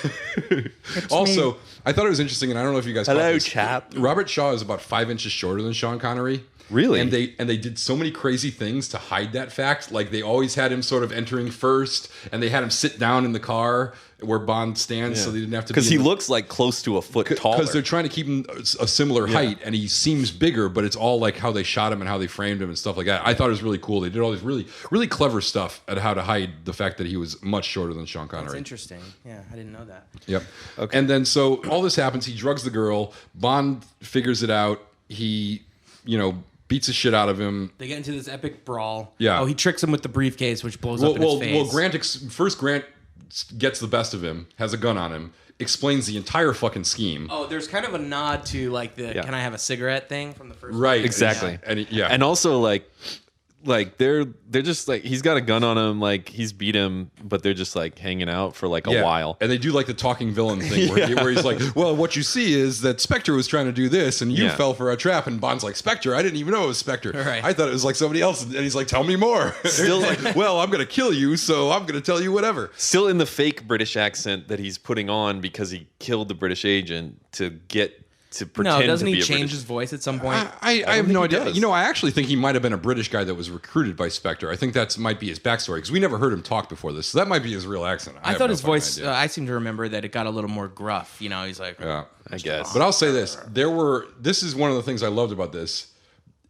[SPEAKER 3] Also, I thought it was interesting, and I don't know if you guys. caught
[SPEAKER 1] Hello,
[SPEAKER 3] this.
[SPEAKER 1] chap.
[SPEAKER 3] Robert Shaw is about 5 inches shorter than Sean Connery.
[SPEAKER 1] Really?
[SPEAKER 3] And they did so many crazy things to hide that fact. Like they always had him sort of entering first, and they had him sit down in the car where Bond stands, so they didn't have to.
[SPEAKER 1] Because he looks like close to a foot taller.
[SPEAKER 3] Because they're trying to keep him a similar height, and he seems bigger, but it's all like how they shot him and how they framed him and stuff like that. I thought it was really cool. They did all this really, really clever stuff at how to hide the fact that he was much shorter than Sean Connery.
[SPEAKER 2] That's interesting. Yeah, I didn't know that.
[SPEAKER 3] Yep. Okay. And then so all this happens. He drugs the girl. Bond figures it out. He, beats the shit out of him.
[SPEAKER 2] They get into this epic brawl.
[SPEAKER 3] Yeah.
[SPEAKER 2] Oh, he tricks him with the briefcase, which blows up in his face.
[SPEAKER 3] Grant gets the best of him, has a gun on him, explains the entire fucking scheme.
[SPEAKER 2] Oh, there's kind of a nod to like the "Can I have a cigarette" thing from the first.
[SPEAKER 3] Right.
[SPEAKER 1] Exactly.
[SPEAKER 3] Yeah.
[SPEAKER 1] And also like they're just like he's got a gun on him, like he's beat him, but they're just like hanging out for like a while.
[SPEAKER 3] And they do like the talking villain thing where he's like, well, what you see is that Spectre was trying to do this and you fell for a trap. And Bond's like, Spectre? I didn't even know it was Spectre.
[SPEAKER 2] Right.
[SPEAKER 3] I thought it was like somebody else. And he's like, tell me more.
[SPEAKER 1] Still
[SPEAKER 3] like, well, I'm going to kill you, so I'm going to tell you whatever.
[SPEAKER 1] Still in the fake British accent that he's putting on because he killed the British agent to pretend
[SPEAKER 2] No, doesn't
[SPEAKER 1] to be
[SPEAKER 2] he
[SPEAKER 1] a
[SPEAKER 2] change
[SPEAKER 1] British.
[SPEAKER 2] his voice at some point?
[SPEAKER 3] I have no
[SPEAKER 1] think he
[SPEAKER 3] idea.
[SPEAKER 1] does.
[SPEAKER 3] I actually think he might have been a British guy that was recruited by Spectre. I think that might be his backstory because we never heard him talk before this. So that might be his real accent.
[SPEAKER 2] I
[SPEAKER 3] have
[SPEAKER 2] thought
[SPEAKER 3] no
[SPEAKER 2] his
[SPEAKER 3] fucking
[SPEAKER 2] voice.
[SPEAKER 3] idea.
[SPEAKER 2] I seem to remember that it got a little more gruff. He's like,
[SPEAKER 3] Yeah.
[SPEAKER 1] I guess.
[SPEAKER 3] But I'll say this: this is one of the things I loved about this.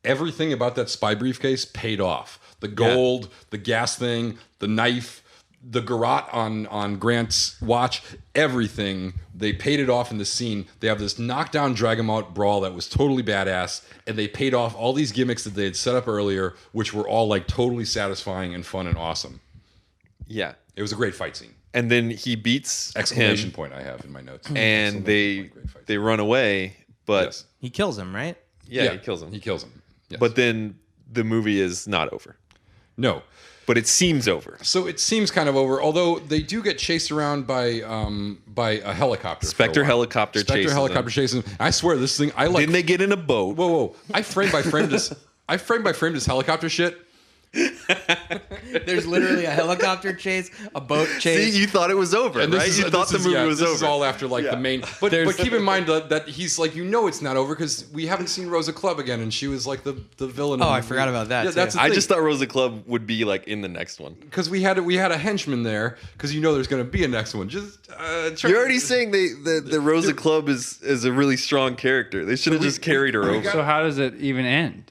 [SPEAKER 3] Everything about that spy briefcase paid off. The gold, the gas thing, the knife, the garrote on Grant's watch, everything. They paid it off in the scene. They have this knockdown, drag 'em out brawl that was totally badass, and they paid off all these gimmicks that they had set up earlier, which were all like totally satisfying and fun and awesome.
[SPEAKER 1] Yeah.
[SPEAKER 3] It was a great fight scene.
[SPEAKER 1] and then he beats
[SPEAKER 3] Exclamation
[SPEAKER 1] him,
[SPEAKER 3] point I have in my notes.
[SPEAKER 1] and they run away. But
[SPEAKER 3] Yes.
[SPEAKER 2] He kills him, right?
[SPEAKER 1] yeah, he kills him.
[SPEAKER 3] He kills him. Yes.
[SPEAKER 1] But then the movie is not over.
[SPEAKER 3] no.
[SPEAKER 1] But it seems over.
[SPEAKER 3] So it seems kind of over, although they do get chased around by a helicopter.
[SPEAKER 1] Spectre helicopter
[SPEAKER 3] chases them. I swear this thing. I like.
[SPEAKER 1] Didn't they get in a boat?
[SPEAKER 3] Whoa! I frame by frame this. I frame by frame this helicopter shit.
[SPEAKER 2] There's literally a helicopter chase, a boat chase.
[SPEAKER 1] See, you thought it was over,
[SPEAKER 3] And
[SPEAKER 1] right? You thought the movie was
[SPEAKER 3] this
[SPEAKER 1] over.
[SPEAKER 3] is all after like the main. But keep in mind that he's like, it's not over because we haven't seen Rosa Club again, and she was like the villain.
[SPEAKER 2] Oh, I forgot about that,
[SPEAKER 3] Yeah,
[SPEAKER 2] too.
[SPEAKER 3] that's the
[SPEAKER 1] I
[SPEAKER 3] thing.
[SPEAKER 1] just thought Rosa Club would be like in the next one.
[SPEAKER 3] Because we had a henchman there because there's going to be a next one. Just
[SPEAKER 1] You're already saying the Rosa Club is a really strong character. They should have just carried her over.
[SPEAKER 4] So how does it even end?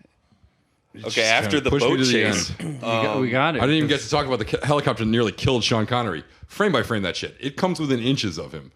[SPEAKER 1] Okay, after the
[SPEAKER 3] push me
[SPEAKER 1] boat
[SPEAKER 3] to the
[SPEAKER 1] chase.
[SPEAKER 3] end.
[SPEAKER 4] We got it.
[SPEAKER 3] I didn't even get to talk about the helicopter that nearly killed Sean Connery. Frame by frame, that shit. It comes within inches of him.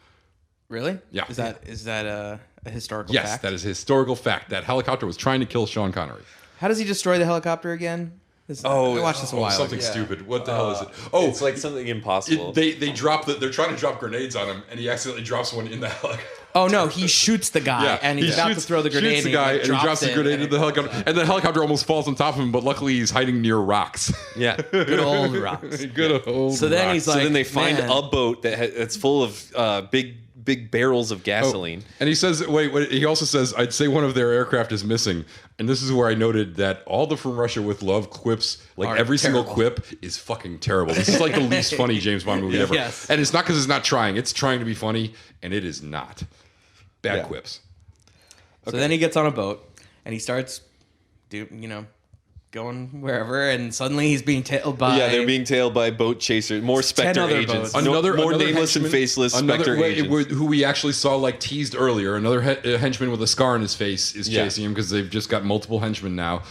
[SPEAKER 2] Really?
[SPEAKER 3] Yeah.
[SPEAKER 2] Is that a historical
[SPEAKER 3] Yes,
[SPEAKER 2] fact?
[SPEAKER 3] that is a historical fact. That helicopter was trying to kill Sean Connery.
[SPEAKER 2] How does he destroy the helicopter again? I watched this a while
[SPEAKER 3] Something
[SPEAKER 2] ago.
[SPEAKER 3] stupid. What the hell is it? Oh,
[SPEAKER 1] It's like something impossible.
[SPEAKER 3] they drop they're trying to drop grenades on him, and he accidentally drops one in the helicopter.
[SPEAKER 2] Oh no, he shoots the guy, and he's about to throw the grenade.
[SPEAKER 3] Shoots the guy, and he drops the grenade into the helicopter,
[SPEAKER 2] Yeah.
[SPEAKER 3] and the helicopter almost falls on top of him. But luckily, he's hiding near rocks.
[SPEAKER 1] yeah.
[SPEAKER 2] Good old rocks.
[SPEAKER 3] Good old.
[SPEAKER 2] So then
[SPEAKER 3] rocks.
[SPEAKER 2] he's
[SPEAKER 1] So
[SPEAKER 2] like,
[SPEAKER 1] then they find
[SPEAKER 2] man.
[SPEAKER 1] a boat that's full of big barrels of gasoline.
[SPEAKER 3] And he says, wait, he also says, I'd say one of their aircraft is missing. And this is where I noted that all the From Russia with Love quips, like
[SPEAKER 2] Are
[SPEAKER 3] every single
[SPEAKER 2] terrible.
[SPEAKER 3] quip is fucking terrible. This is like the least funny James Bond movie ever.
[SPEAKER 2] Yes.
[SPEAKER 3] And it's not because it's not trying. It's trying to be funny, and it is not. Bad
[SPEAKER 1] Yeah.
[SPEAKER 3] quips.
[SPEAKER 2] So then he gets on a boat and he starts, going wherever, and suddenly he's being tailed by.
[SPEAKER 1] Yeah, they're being tailed by boat chasers, more Spectre
[SPEAKER 2] other
[SPEAKER 1] agents,
[SPEAKER 2] boats.
[SPEAKER 1] more nameless and faceless Spectre agents.
[SPEAKER 3] Who we actually saw like teased earlier. Another henchman with a scar on his face is chasing him because they've just got multiple henchmen now.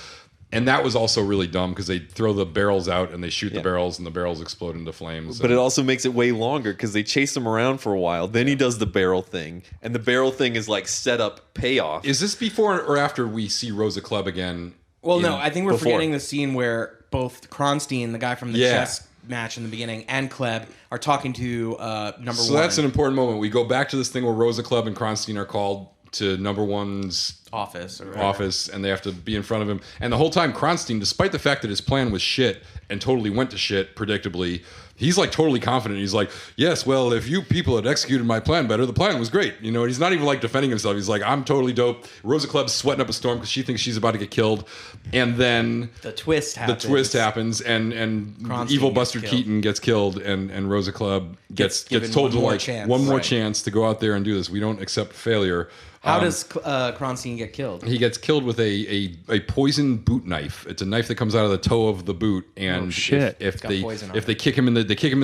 [SPEAKER 3] And that was also really dumb because they throw the barrels out and they shoot the barrels and the barrels explode into flames.
[SPEAKER 1] But it also makes it way longer because they chase him around for a while. Then he does the barrel thing, and the barrel thing is like set up payoff.
[SPEAKER 3] Is this before or after we see Rosa Club again?
[SPEAKER 2] Well, no, I think we're
[SPEAKER 1] before.
[SPEAKER 2] forgetting the scene where both Kronstein, the guy from the chess match in the beginning, and Kleb are talking to number one.
[SPEAKER 3] So that's an important moment. We go back to this thing where Rosa Club and Kronstein are called to number one's
[SPEAKER 2] office or whatever.
[SPEAKER 3] office, and they have to be in front of him. And the whole time, Kronstein, despite the fact that his plan was shit and totally went to shit, predictably, he's like totally confident. He's like, yes, well, if you people had executed my plan better, the plan was great. And he's not even like defending himself. He's like, I'm totally dope. Rosa Club's sweating up a storm because she thinks she's about to get killed. And then
[SPEAKER 2] The twist happens.
[SPEAKER 3] and
[SPEAKER 2] Kronstein
[SPEAKER 3] evil
[SPEAKER 2] gets
[SPEAKER 3] Buster
[SPEAKER 2] killed.
[SPEAKER 3] Keaton gets killed, and Rosa Club gets
[SPEAKER 2] given
[SPEAKER 3] told to
[SPEAKER 2] one more
[SPEAKER 3] like
[SPEAKER 2] chance.
[SPEAKER 3] one more
[SPEAKER 2] Right.
[SPEAKER 3] chance to go out there and do this. We don't accept failure.
[SPEAKER 2] How does Kronstein get killed?
[SPEAKER 3] He gets killed with a poison boot knife. It's a knife that comes out of the toe of the boot, and
[SPEAKER 4] shit.
[SPEAKER 3] if
[SPEAKER 2] got
[SPEAKER 3] they
[SPEAKER 2] poison on
[SPEAKER 3] if they kick him in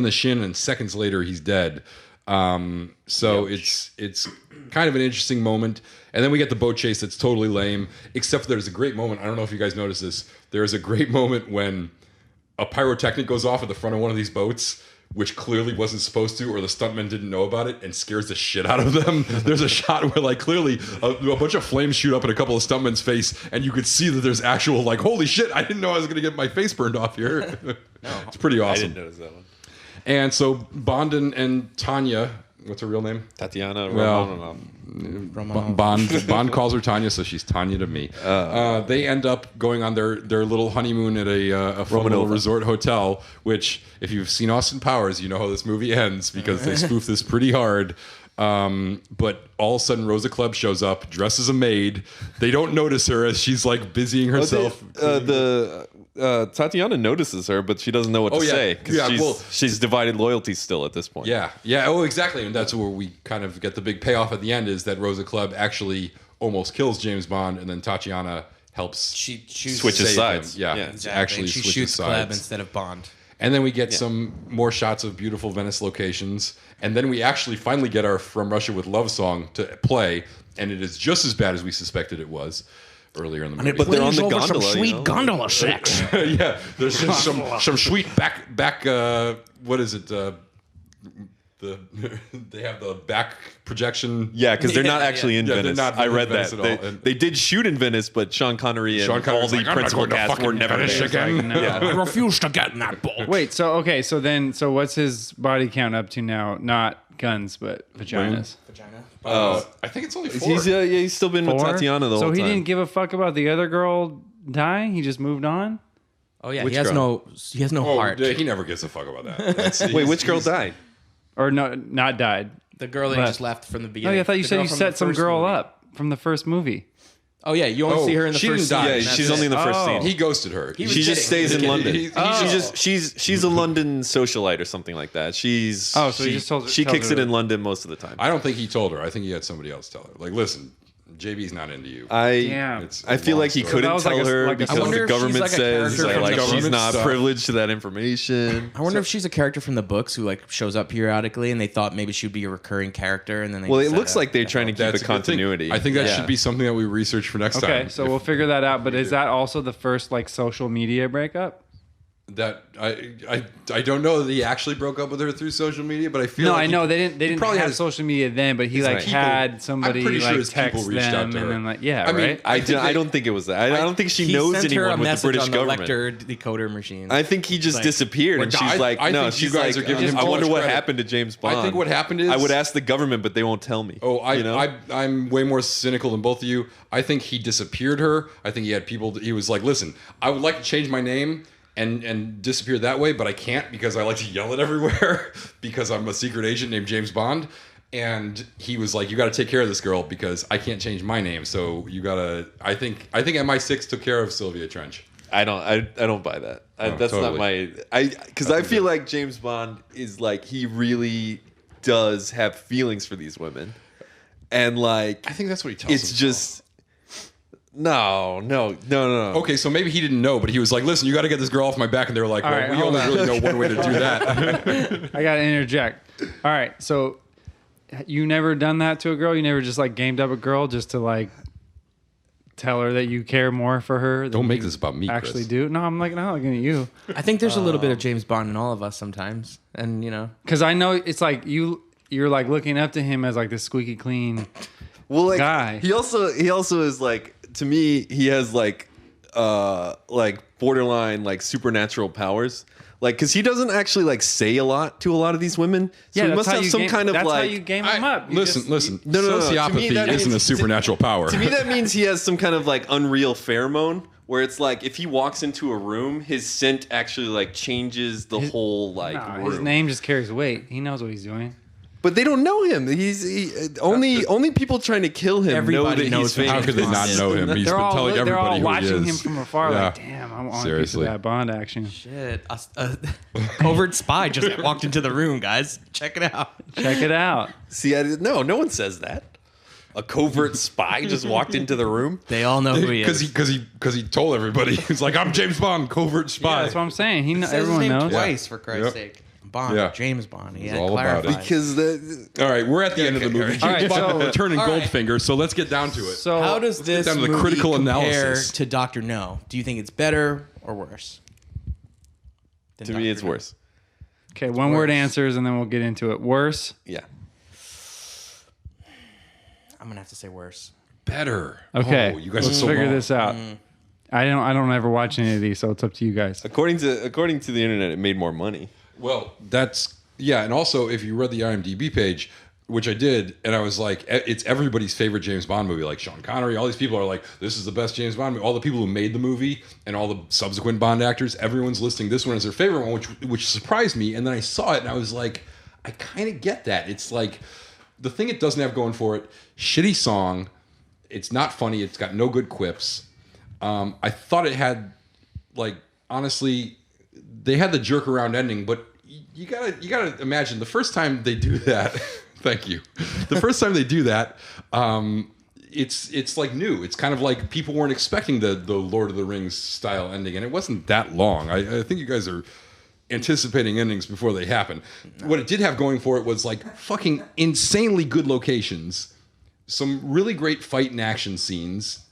[SPEAKER 3] the shin, and seconds later he's dead. So it's kind of an interesting moment, and then we get the boat chase that's totally lame. Except there's a great moment. I don't know if you guys noticed this. There's a great moment when a pyrotechnic goes off at the front of one of these boats, which clearly wasn't supposed to, or the stuntmen didn't know about it, and scares the shit out of them. There's a shot where, like, clearly a bunch of flames shoot up in a couple of stuntmen's face, and you could see that there's actual, like, holy shit, I didn't know I was going to get my face burned off here. It's pretty
[SPEAKER 1] I
[SPEAKER 3] awesome.
[SPEAKER 1] didn't notice that one.
[SPEAKER 3] And so Bond and Tanya, what's her real name?
[SPEAKER 1] Tatiana
[SPEAKER 3] Well, Bond calls her Tanya, so she's Tanya to me. They end up going on their little honeymoon at a fun little resort hotel, which, if you've seen Austin Powers, you know how this movie ends because they spoof this pretty hard. But all of a sudden, Rosa Club shows up, dressed as a maid. They don't notice her as she's like busying herself.
[SPEAKER 1] Tatiana notices her, but she doesn't know what to say because she's divided loyalties still at this point.
[SPEAKER 3] Yeah. Oh, exactly. And that's where we kind of get the big payoff at the end is that Rosa Club actually almost kills James Bond, and then Tatiana helps.
[SPEAKER 2] She chooses
[SPEAKER 1] Switches
[SPEAKER 3] save
[SPEAKER 1] sides.
[SPEAKER 3] him. Yeah,
[SPEAKER 2] Exactly.
[SPEAKER 3] actually
[SPEAKER 2] And she
[SPEAKER 3] switches
[SPEAKER 2] shoots
[SPEAKER 3] sides.
[SPEAKER 2] Kleb instead of Bond.
[SPEAKER 3] And then we get some more shots of beautiful Venice locations. And then we actually finally get our From Russia with Love song to play. And it is just as bad as we suspected it was earlier in the movie.
[SPEAKER 1] But they're on the
[SPEAKER 5] Over
[SPEAKER 1] gondola.
[SPEAKER 5] some sweet
[SPEAKER 1] you know?
[SPEAKER 5] gondola sex.
[SPEAKER 3] Yeah, there's just some sweet back what is it? they have the back projection.
[SPEAKER 1] Yeah, because they're not
[SPEAKER 2] Yeah,
[SPEAKER 1] actually in
[SPEAKER 3] yeah, they're
[SPEAKER 1] Venice.
[SPEAKER 3] not
[SPEAKER 1] I
[SPEAKER 3] in
[SPEAKER 1] read
[SPEAKER 3] Venice
[SPEAKER 1] that.
[SPEAKER 3] at all. And-
[SPEAKER 1] They did shoot in Venice, but Sean Connery and
[SPEAKER 3] Sean
[SPEAKER 1] all
[SPEAKER 3] Connery's
[SPEAKER 1] the
[SPEAKER 3] like, "I'm not
[SPEAKER 1] principal
[SPEAKER 3] going to
[SPEAKER 1] cast
[SPEAKER 3] fucking
[SPEAKER 1] were never
[SPEAKER 3] Venice
[SPEAKER 1] there.
[SPEAKER 3] again."
[SPEAKER 4] No.
[SPEAKER 1] Yeah.
[SPEAKER 5] I refuse to get in that boat.
[SPEAKER 4] Wait, so what's his body count up to now? Not guns, but vaginas.
[SPEAKER 2] Vagina.
[SPEAKER 3] I think it's only 4.
[SPEAKER 1] He's still been with
[SPEAKER 4] 4?
[SPEAKER 1] Tatiana the
[SPEAKER 4] so
[SPEAKER 1] whole
[SPEAKER 4] he
[SPEAKER 1] time.
[SPEAKER 4] didn't give a fuck about the other girl dying. He just moved on.
[SPEAKER 2] Oh yeah,
[SPEAKER 1] Which
[SPEAKER 2] he has
[SPEAKER 1] girl?
[SPEAKER 2] no heart.
[SPEAKER 3] He never gives a fuck about that.
[SPEAKER 1] Wait, which girl died?
[SPEAKER 4] Or no, not died.
[SPEAKER 2] The girl that he
[SPEAKER 4] But-
[SPEAKER 2] just left from the
[SPEAKER 4] Oh,
[SPEAKER 2] beginning.
[SPEAKER 4] yeah, I thought you
[SPEAKER 2] The
[SPEAKER 4] said
[SPEAKER 2] girl
[SPEAKER 4] you
[SPEAKER 2] from
[SPEAKER 4] set
[SPEAKER 2] the
[SPEAKER 4] some
[SPEAKER 2] first
[SPEAKER 4] girl
[SPEAKER 2] movie.
[SPEAKER 4] up from the first movie.
[SPEAKER 2] Oh yeah, you only see her in the
[SPEAKER 3] she
[SPEAKER 2] first
[SPEAKER 3] didn't die.
[SPEAKER 2] scene.
[SPEAKER 1] Yeah,
[SPEAKER 2] and that's
[SPEAKER 1] she's
[SPEAKER 2] it.
[SPEAKER 1] only in the first
[SPEAKER 4] Oh.
[SPEAKER 1] scene.
[SPEAKER 3] He ghosted her.
[SPEAKER 2] He was
[SPEAKER 1] She just
[SPEAKER 2] kidding.
[SPEAKER 1] stays in
[SPEAKER 2] He was
[SPEAKER 1] London.
[SPEAKER 3] He-
[SPEAKER 1] She's a London socialite or something like that. She's
[SPEAKER 4] Oh, so he just tells her-
[SPEAKER 1] she
[SPEAKER 4] tells
[SPEAKER 1] kicks
[SPEAKER 4] her
[SPEAKER 1] it in
[SPEAKER 4] that-
[SPEAKER 1] London most of the time.
[SPEAKER 3] I don't think he told her. I think he had somebody else tell her. Like, listen, JB's not into you.
[SPEAKER 4] Damn.
[SPEAKER 3] It's
[SPEAKER 1] I
[SPEAKER 3] a
[SPEAKER 1] feel
[SPEAKER 3] long
[SPEAKER 1] like he
[SPEAKER 3] story.
[SPEAKER 1] couldn't
[SPEAKER 4] That was
[SPEAKER 1] tell
[SPEAKER 4] like a-
[SPEAKER 1] her
[SPEAKER 4] like a-
[SPEAKER 1] because
[SPEAKER 2] I wonder
[SPEAKER 1] the
[SPEAKER 2] if she's
[SPEAKER 1] government
[SPEAKER 2] like a
[SPEAKER 1] says
[SPEAKER 2] character from
[SPEAKER 1] like
[SPEAKER 2] the
[SPEAKER 1] she's
[SPEAKER 3] government
[SPEAKER 1] not
[SPEAKER 3] stuff.
[SPEAKER 1] privileged to that information.
[SPEAKER 2] I wonder if she's a character from the books who like shows up periodically, and they thought maybe she'd be a recurring character, and then they.
[SPEAKER 1] Well, it
[SPEAKER 2] just
[SPEAKER 1] looks
[SPEAKER 2] said,
[SPEAKER 1] like they're trying to keep
[SPEAKER 3] That's
[SPEAKER 1] a
[SPEAKER 3] a good thing.
[SPEAKER 1] continuity.
[SPEAKER 3] I think that
[SPEAKER 1] Yeah.
[SPEAKER 3] should be something that we research for next time.
[SPEAKER 4] Okay, so we'll figure that out. But is that also the first like social media breakup?
[SPEAKER 3] That I don't know that he actually broke up with her through social media, but I feel
[SPEAKER 4] No,
[SPEAKER 3] like
[SPEAKER 4] I know they didn't
[SPEAKER 3] probably
[SPEAKER 4] have
[SPEAKER 3] has-
[SPEAKER 4] social media then, but he like
[SPEAKER 1] right.
[SPEAKER 4] had somebody
[SPEAKER 3] I'm pretty sure
[SPEAKER 4] like
[SPEAKER 3] his people
[SPEAKER 4] text
[SPEAKER 3] reached out
[SPEAKER 4] them
[SPEAKER 3] to
[SPEAKER 4] and
[SPEAKER 3] her.
[SPEAKER 4] then like yeah,
[SPEAKER 3] I mean,
[SPEAKER 4] right.
[SPEAKER 1] I don't think it was that. I don't think she
[SPEAKER 2] he
[SPEAKER 1] knows
[SPEAKER 2] sent her a
[SPEAKER 1] anyone with the
[SPEAKER 2] message
[SPEAKER 1] British
[SPEAKER 2] on the
[SPEAKER 1] government.
[SPEAKER 2] Lecter decoder machine.
[SPEAKER 1] I think he just
[SPEAKER 2] Like,
[SPEAKER 1] disappeared, and she's like,
[SPEAKER 3] I
[SPEAKER 1] "No,
[SPEAKER 3] think
[SPEAKER 1] she's
[SPEAKER 3] you guys
[SPEAKER 1] like,
[SPEAKER 3] are giving him
[SPEAKER 1] I
[SPEAKER 3] too
[SPEAKER 1] wonder
[SPEAKER 3] much
[SPEAKER 1] what
[SPEAKER 3] credit.
[SPEAKER 1] happened to James Bond."
[SPEAKER 3] I think what happened is
[SPEAKER 1] I would ask the government, but they won't tell me.
[SPEAKER 3] Oh,
[SPEAKER 1] you know?
[SPEAKER 3] I'm way more cynical than both of you. I think he disappeared her. I think he had people. He was like, "Listen, I would like to change my name and disappear that way, but I can't because I like to yell it everywhere because I'm a secret agent named James Bond." And he was like, "You got to take care of this girl because I can't change my name. So you got to." I think MI6 took care of Sylvia Trench.
[SPEAKER 1] I don't buy that. That's
[SPEAKER 3] totally.
[SPEAKER 1] not my. Because I feel like James Bond is like he really does have feelings for these women, and like
[SPEAKER 3] I think that's what he tells.
[SPEAKER 1] it's
[SPEAKER 3] himself.
[SPEAKER 1] just no.
[SPEAKER 3] Okay, so maybe he didn't know, but he was like, "Listen, you got to get this girl off my back," and they were like,
[SPEAKER 4] All
[SPEAKER 3] "Well,
[SPEAKER 4] right,
[SPEAKER 3] we
[SPEAKER 4] hold
[SPEAKER 3] only
[SPEAKER 4] on.
[SPEAKER 3] really know one way to do that."
[SPEAKER 4] I gotta interject. All right, so you never done that to a girl? You never just like gamed up a girl just to like tell her that you care more for her? Than
[SPEAKER 3] Don't make
[SPEAKER 4] you
[SPEAKER 3] this about me,
[SPEAKER 4] Actually,
[SPEAKER 3] Chris.
[SPEAKER 4] do no. I'm like not looking at you
[SPEAKER 2] I think there's a little bit of James Bond in all of us sometimes, and you know,
[SPEAKER 4] because I know it's like you're like looking up to him as like this squeaky clean.
[SPEAKER 1] Well, like
[SPEAKER 4] Guy.
[SPEAKER 1] he also is like, to me, he has like borderline like supernatural powers. Like, because he doesn't actually like say a lot to a lot of these women. So he
[SPEAKER 4] that's
[SPEAKER 1] must
[SPEAKER 4] how
[SPEAKER 1] have
[SPEAKER 4] you
[SPEAKER 1] some
[SPEAKER 4] game,
[SPEAKER 1] kind of
[SPEAKER 4] that's how
[SPEAKER 1] like.
[SPEAKER 4] you game him up. You
[SPEAKER 3] Listen,
[SPEAKER 4] just-
[SPEAKER 3] listen.
[SPEAKER 1] No. To me,
[SPEAKER 3] Sociopathy
[SPEAKER 1] that
[SPEAKER 3] isn't a
[SPEAKER 1] means-
[SPEAKER 3] supernatural power.
[SPEAKER 1] To me, that means he has some kind of like unreal pheromone where it's like if he walks into a room, his scent actually like changes the whole like
[SPEAKER 4] Nah,
[SPEAKER 1] room.
[SPEAKER 4] his name just carries weight. He knows what he's doing.
[SPEAKER 1] But they don't know him. Only people trying to kill him
[SPEAKER 2] Everybody
[SPEAKER 1] know that
[SPEAKER 2] knows
[SPEAKER 1] he's
[SPEAKER 2] who
[SPEAKER 3] How
[SPEAKER 1] famous.
[SPEAKER 3] could they not know him? He's
[SPEAKER 4] They're
[SPEAKER 3] been
[SPEAKER 4] all
[SPEAKER 3] telling
[SPEAKER 4] they're all
[SPEAKER 3] everybody who he
[SPEAKER 4] watching him
[SPEAKER 3] is.
[SPEAKER 4] from afar.
[SPEAKER 3] Yeah.
[SPEAKER 4] Like, damn, I want a piece of
[SPEAKER 3] Seriously.
[SPEAKER 4] that Bond action.
[SPEAKER 2] shit, a covert spy just walked into the room, guys. Check it out.
[SPEAKER 4] Check it out.
[SPEAKER 1] See, no one says that. A covert spy just walked into the room.
[SPEAKER 2] They all know who he is.
[SPEAKER 3] Because he told everybody. He's like, "I'm James Bond, covert spy."
[SPEAKER 4] Yeah, that's what I'm saying.
[SPEAKER 2] He says
[SPEAKER 4] Everyone
[SPEAKER 2] his name
[SPEAKER 4] knows.
[SPEAKER 2] twice for Christ's
[SPEAKER 3] Yep.
[SPEAKER 2] sake. Bond,
[SPEAKER 3] Yeah.
[SPEAKER 2] James Bond. He
[SPEAKER 3] It's
[SPEAKER 2] had
[SPEAKER 3] all about it.
[SPEAKER 2] clarified.
[SPEAKER 1] Because
[SPEAKER 3] All right, we're at the end of the movie.
[SPEAKER 4] All right,
[SPEAKER 3] James Bond
[SPEAKER 4] so-
[SPEAKER 3] returning
[SPEAKER 2] all right.
[SPEAKER 3] Goldfinger. So let's get down to it.
[SPEAKER 4] So
[SPEAKER 2] How does this
[SPEAKER 3] down to the
[SPEAKER 2] movie
[SPEAKER 3] critical
[SPEAKER 2] compare
[SPEAKER 3] analysis.
[SPEAKER 2] to Doctor No? Do you think it's better or worse? than
[SPEAKER 1] to me,
[SPEAKER 2] Dr.
[SPEAKER 1] it's
[SPEAKER 2] No?
[SPEAKER 1] worse.
[SPEAKER 4] okay, one word answers, and then we'll get into it. Worse.
[SPEAKER 1] Yeah.
[SPEAKER 2] I'm gonna have to say worse.
[SPEAKER 3] Better.
[SPEAKER 4] Okay,
[SPEAKER 3] Oh, you guys
[SPEAKER 4] let's
[SPEAKER 3] are so
[SPEAKER 4] figure
[SPEAKER 3] wrong.
[SPEAKER 4] this out. I don't ever watch any of these, so it's up to you guys.
[SPEAKER 1] According to the internet, it made more money.
[SPEAKER 3] Well, that's yeah, and also if you read the IMDb page, which I did, and I was like, it's everybody's favorite James Bond movie. Like Sean Connery, all these people are like, this is the best James Bond movie. All the people who made the movie and all the subsequent Bond actors, everyone's listing this one as their favorite one, which surprised me. And then I saw it, and I was like, I kind of get that. It's like the thing it doesn't have going for it: shitty song. It's not funny. It's got no good quips. I thought it had, like, honestly, they had the jerk around ending, but you gotta imagine the first time they do that. Thank you. The first time they do that, it's like new. It's kind of like people weren't expecting the Lord of the Rings style ending, and it wasn't that long. I think you guys are anticipating endings before they happen. What it did have going for it was like fucking insanely good locations, some really great fight and action scenes.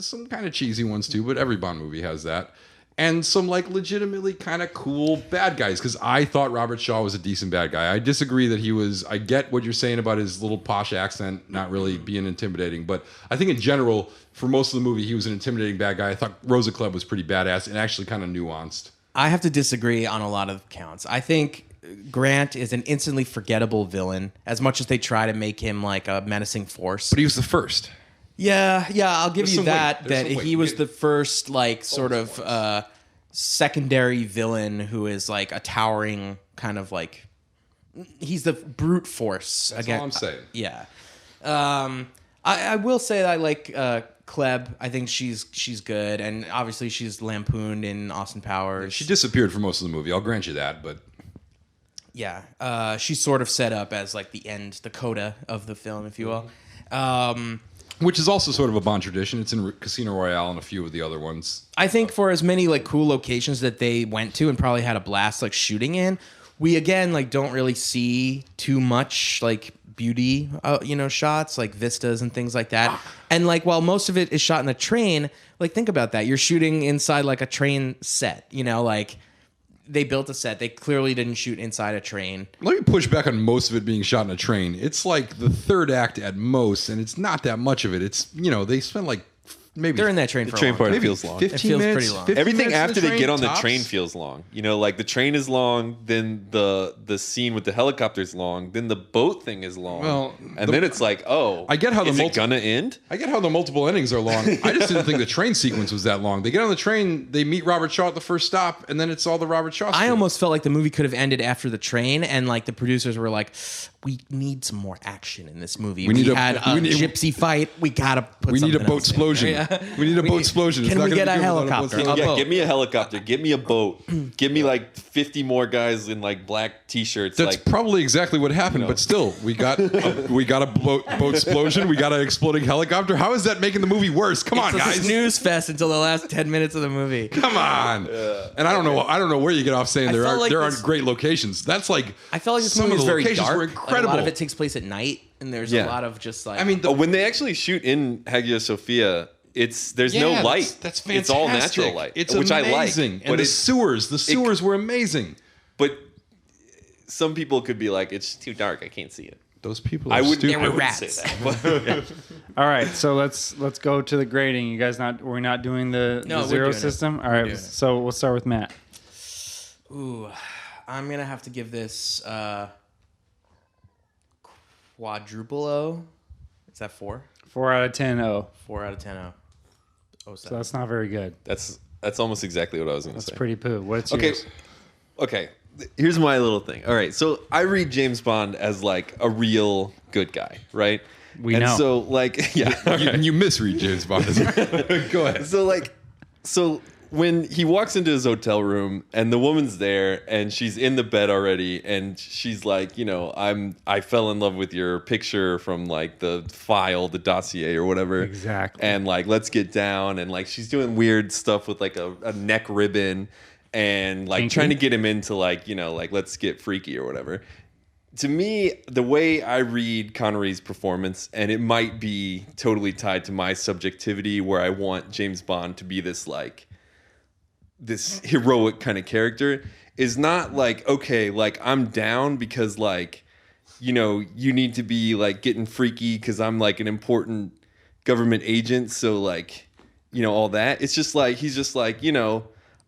[SPEAKER 3] Some kind of cheesy ones too, but every Bond movie has that. and some like legitimately kind of cool bad guys. Because I thought Robert Shaw was a decent bad guy. I disagree that he was. I get what you're saying about his little posh accent not really being intimidating, but I think in general, for most of the movie, he was an intimidating bad guy. I thought Rosa Klebb was pretty badass and actually kind of nuanced.
[SPEAKER 2] I have to disagree on a lot of counts. I think Grant is an instantly forgettable villain, as much as they try to make him like a menacing force.
[SPEAKER 3] But he was the first.
[SPEAKER 2] Yeah, I'll give you that. That
[SPEAKER 3] There's some
[SPEAKER 2] he
[SPEAKER 3] weight.
[SPEAKER 2] was the first, like, sort of secondary villain who is like a towering kind of like. He's the brute force.
[SPEAKER 3] That's all I'm saying.
[SPEAKER 2] Yeah. I will say that I like Klebb. I think she's good, and obviously she's lampooned in Austin Powers.
[SPEAKER 3] She disappeared for most of the movie. I'll grant you that, but
[SPEAKER 2] Yeah, she's sort of set up as like the end, the coda of the film, if you will.
[SPEAKER 3] which is also sort of a Bond tradition. It's in Casino Royale and a few of the other ones.
[SPEAKER 2] I think for as many like cool locations that they went to and probably had a blast like shooting in, we again like don't really see too much like beauty, shots like vistas and things like that. And like while most of it is shot in a train, like think about that. You're shooting inside like a train set, like they built a set. They clearly didn't shoot inside a train.
[SPEAKER 3] Let me push back on most of it being shot in a train. It's like the third act at most, and it's not that much of it. It's, they spend like maybe...
[SPEAKER 2] They're in that train for
[SPEAKER 1] The train
[SPEAKER 2] a long
[SPEAKER 1] part
[SPEAKER 2] time.
[SPEAKER 1] feels long.
[SPEAKER 3] 15
[SPEAKER 2] It feels
[SPEAKER 3] minutes,
[SPEAKER 2] pretty long.
[SPEAKER 3] 15
[SPEAKER 1] Everything
[SPEAKER 3] minutes in
[SPEAKER 1] after
[SPEAKER 3] the
[SPEAKER 1] they get on the
[SPEAKER 3] tops?
[SPEAKER 1] train feels long. Like the train is long, then the scene with the helicopter is long, then the boat thing is long.
[SPEAKER 3] Well,
[SPEAKER 1] and then it's like, oh,
[SPEAKER 3] I get how the
[SPEAKER 1] is it gonna end?
[SPEAKER 3] I get how the multiple endings are long. I just didn't think the train sequence was that long. They get on the train, they meet Robert Shaw at the first stop, and then it's all the Robert Shaw
[SPEAKER 2] I
[SPEAKER 3] story.
[SPEAKER 2] almost felt like the movie could have ended after the train, and like the producers were like, "We need some more action in this movie. We had a gypsy fight. We gotta put.
[SPEAKER 3] We need a
[SPEAKER 2] something
[SPEAKER 3] boat
[SPEAKER 2] else in."
[SPEAKER 3] explosion.
[SPEAKER 2] Yeah.
[SPEAKER 3] We need a boat explosion. It's
[SPEAKER 2] Can
[SPEAKER 3] not
[SPEAKER 2] we
[SPEAKER 3] gonna
[SPEAKER 2] get
[SPEAKER 3] be
[SPEAKER 2] a
[SPEAKER 3] good without
[SPEAKER 2] helicopter?
[SPEAKER 3] boat
[SPEAKER 2] A boat.
[SPEAKER 1] Give me a helicopter. Give me a boat. Give me like 50 more guys in like black t-shirts.
[SPEAKER 3] That's
[SPEAKER 1] like
[SPEAKER 3] probably exactly what happened, but still, we got a boat explosion. We got an exploding helicopter. How is that making the movie worse? Come on,
[SPEAKER 2] It's a
[SPEAKER 3] guys.
[SPEAKER 2] snooze fest until the last 10 minutes of the movie.
[SPEAKER 3] Come on. And I don't know where you get off saying
[SPEAKER 2] I
[SPEAKER 3] there
[SPEAKER 2] felt like
[SPEAKER 3] aren't
[SPEAKER 2] this-
[SPEAKER 3] great locations. That's like
[SPEAKER 2] I felt like this
[SPEAKER 3] some
[SPEAKER 2] movie
[SPEAKER 3] of
[SPEAKER 2] was
[SPEAKER 3] the
[SPEAKER 2] very
[SPEAKER 3] locations
[SPEAKER 2] dark.
[SPEAKER 3] were
[SPEAKER 2] Like,
[SPEAKER 3] incredible.
[SPEAKER 2] a lot of it takes place at night, and there's
[SPEAKER 1] Yeah.
[SPEAKER 2] a lot of just like.
[SPEAKER 3] I mean,
[SPEAKER 1] when they actually shoot in Hagia Sophia, there's no light.
[SPEAKER 3] That's fantastic.
[SPEAKER 1] It's all natural light,
[SPEAKER 3] It's
[SPEAKER 1] which
[SPEAKER 3] amazing.
[SPEAKER 1] I like.
[SPEAKER 3] And
[SPEAKER 1] But
[SPEAKER 3] the sewers were amazing.
[SPEAKER 1] But some people could be like, it's too dark. I can't see it.
[SPEAKER 3] Those people are
[SPEAKER 1] I wouldn't,
[SPEAKER 3] stupid.
[SPEAKER 1] I wouldn't
[SPEAKER 2] rats.
[SPEAKER 1] say that. But, yeah.
[SPEAKER 4] All right, so let's go to the grading. You guys we're not doing the
[SPEAKER 2] No, we're
[SPEAKER 4] zero
[SPEAKER 2] doing it.
[SPEAKER 4] system. All
[SPEAKER 2] We're
[SPEAKER 4] right,
[SPEAKER 2] doing it.
[SPEAKER 4] so we'll start with Matt.
[SPEAKER 2] Ooh, I'm gonna have to give this quadruple O. Is that 4?
[SPEAKER 4] 4 out of 10.
[SPEAKER 2] 4 out of 10 O. Oh,
[SPEAKER 4] So that's not very good.
[SPEAKER 1] That's almost exactly what I was going to
[SPEAKER 4] That's
[SPEAKER 1] say.
[SPEAKER 4] pretty poo. What's
[SPEAKER 1] Okay.
[SPEAKER 4] yours?
[SPEAKER 1] Okay. Here's my little thing. All right. So I read James Bond as like a real good guy, right?
[SPEAKER 4] We
[SPEAKER 1] and
[SPEAKER 4] know.
[SPEAKER 1] so like, yeah.
[SPEAKER 3] You misread James Bond. Go ahead.
[SPEAKER 1] So when he walks into his hotel room and the woman's there and she's in the bed already and she's like, I fell in love with your picture from like the file, the dossier or whatever.
[SPEAKER 4] Exactly.
[SPEAKER 1] And like, let's get down. And like, she's doing weird stuff with like a neck ribbon and like
[SPEAKER 4] Kinky.
[SPEAKER 1] trying to get him into like, like let's get freaky or whatever. To me, the way I read Connery's performance, and it might be totally tied to my subjectivity where I want James Bond to be this heroic kind of character, is not like, okay, like I'm down because like, you need to be like getting freaky because I'm like an important government agent. So like, all that. It's just like, he's just like,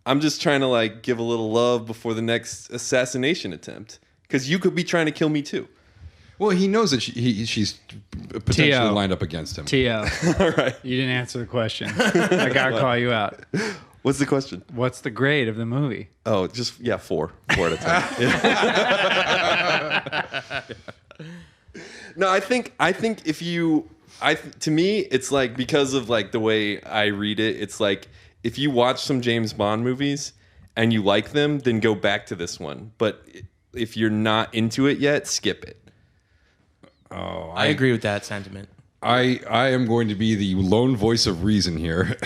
[SPEAKER 1] I'm just trying to like give a little love before the next assassination attempt. Because you could be trying to kill me too.
[SPEAKER 3] Well, he knows that she's potentially
[SPEAKER 4] T.O.
[SPEAKER 3] lined up against him.
[SPEAKER 4] T.O.
[SPEAKER 1] All right.
[SPEAKER 4] You didn't answer the question. I got to call you out.
[SPEAKER 1] What's the question?
[SPEAKER 4] What's the grade of the movie?
[SPEAKER 1] Oh, just 4. 4 out of 10. No, I think if you, to me, it's like because of like the way I read it, it's like if you watch some James Bond movies and you like them, then go back to this one. But if you're not into it yet, skip it.
[SPEAKER 3] Oh,
[SPEAKER 2] I agree with that sentiment.
[SPEAKER 3] I am going to be the lone voice of reason here,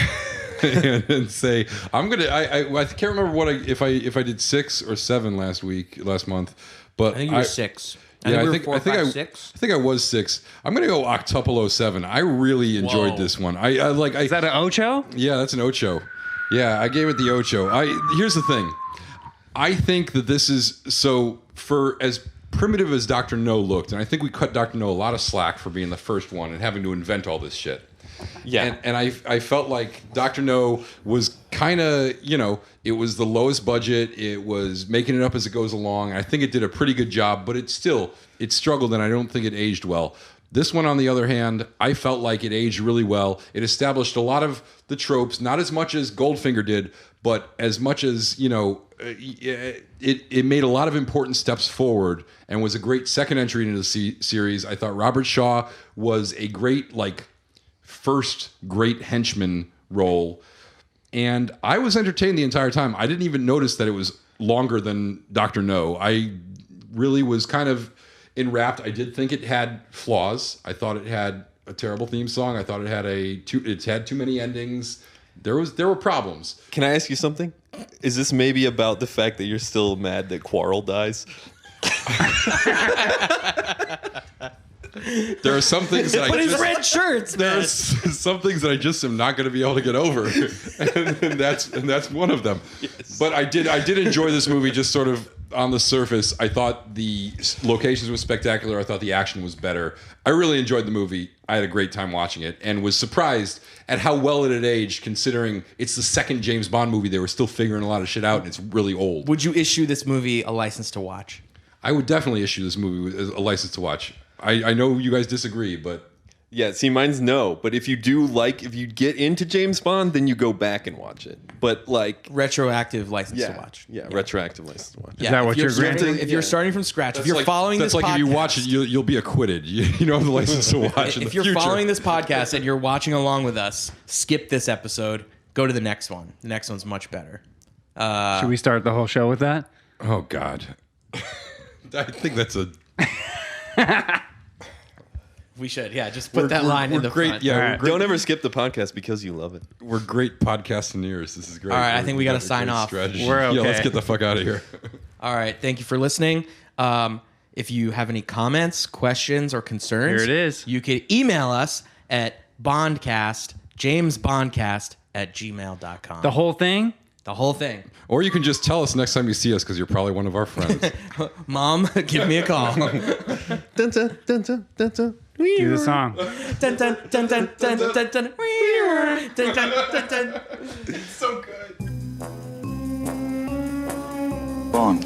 [SPEAKER 3] and say I'm gonna. I can't remember if I did 6 or 7 last month, but
[SPEAKER 2] I think you were 6.
[SPEAKER 3] Yeah,
[SPEAKER 2] I think 6.
[SPEAKER 3] I think I was 6. I'm gonna go Octuple 07. I really enjoyed
[SPEAKER 2] Whoa.
[SPEAKER 3] this one. I like.
[SPEAKER 4] Is that an Ocho?
[SPEAKER 3] Yeah, that's an Ocho. Yeah, I gave it the Ocho. Here's the thing. I think that this is for as primitive as Dr. No looked, and I think we cut Dr. No a lot of slack for being the first one and having to invent all this shit.
[SPEAKER 1] Yeah.
[SPEAKER 3] And I felt like Dr. No was kind of, it was the lowest budget. It was making it up as it goes along. I think it did a pretty good job, but it struggled, and I don't think it aged well. This one, on the other hand, I felt like it aged really well. It established a lot of the tropes, not as much as Goldfinger did, but as much as, it made a lot of important steps forward and was a great second entry into the series. I thought Robert Shaw was a great, first great henchman role. And I was entertained the entire time. I didn't even notice that it was longer than Dr. No. I really was kind of enwrapped. I did think it had flaws. I thought it had a terrible theme song. I thought it had too many endings. There were problems.
[SPEAKER 5] Can I ask you something? Is this maybe about the fact that you're still mad that Quarrel dies?
[SPEAKER 3] There are some things that
[SPEAKER 2] But his red shirts, man.
[SPEAKER 3] There's some things that I just am not going to be able to get over, and that's one of them. Yes. But I did enjoy this movie. Just sort of on the surface, I thought the locations were spectacular. I thought the action was better. I really enjoyed the movie. I had a great time watching it, and was surprised at how well it had aged, considering it's the second James Bond movie. They were still figuring a lot of shit out, and it's really old.
[SPEAKER 2] Would you issue this movie a license to watch?
[SPEAKER 3] I would definitely issue this movie a license to watch. I know you guys disagree, but
[SPEAKER 5] Yeah, see, mine's no. But if you get into James Bond, then you go back and watch it. But
[SPEAKER 2] retroactive license to watch.
[SPEAKER 5] Yeah, retroactive license to watch.
[SPEAKER 4] Is that what you're
[SPEAKER 2] starting,
[SPEAKER 4] granting?
[SPEAKER 2] if you're starting from scratch, if
[SPEAKER 3] that's
[SPEAKER 2] you're following
[SPEAKER 3] that's
[SPEAKER 2] this
[SPEAKER 3] like
[SPEAKER 2] podcast,
[SPEAKER 3] if you watch it, you'll be acquitted. You don't have the license to watch in the
[SPEAKER 2] if you're
[SPEAKER 3] future.
[SPEAKER 2] following this podcast and you're watching along with us, skip this episode. Go to the next one. The next one's much better.
[SPEAKER 4] Should we start the whole show with that?
[SPEAKER 3] Oh God, I think that's a.
[SPEAKER 2] We should, just put that line in the
[SPEAKER 3] great,
[SPEAKER 2] front.
[SPEAKER 3] Yeah,
[SPEAKER 4] All
[SPEAKER 3] we're
[SPEAKER 4] right.
[SPEAKER 3] great.
[SPEAKER 5] Don't ever skip the podcast because you love it.
[SPEAKER 3] We're great podcastaneers. This is great.
[SPEAKER 2] All right, I think we gotta
[SPEAKER 3] got a
[SPEAKER 2] sign
[SPEAKER 3] great
[SPEAKER 2] off.
[SPEAKER 3] strategy.
[SPEAKER 4] We're okay.
[SPEAKER 3] Yeah, let's get the fuck out of here.
[SPEAKER 2] All right, thank you for listening. If you have any comments, questions, or concerns,
[SPEAKER 4] Here it is.
[SPEAKER 2] You can email us at jamesbondcast@gmail.com.
[SPEAKER 4] The whole thing?
[SPEAKER 2] The whole thing.
[SPEAKER 3] Or you can just tell us next time you see us because you're probably one of our friends.
[SPEAKER 2] Mom, give me a call.
[SPEAKER 5] Dun, dun, dun, dun, dun, dun.
[SPEAKER 4] Do the song.
[SPEAKER 2] Dun, dun, dun, dun, dun, dun, dun. Dun, dun, dun, dun.
[SPEAKER 5] So good.
[SPEAKER 6] Bond.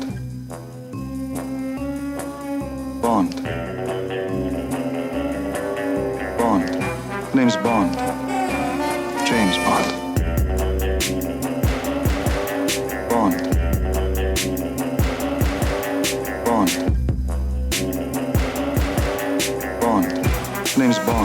[SPEAKER 6] Bond. Bond. Name's Bond. James Bond. Bond. Bond. Bond. Name's Bond.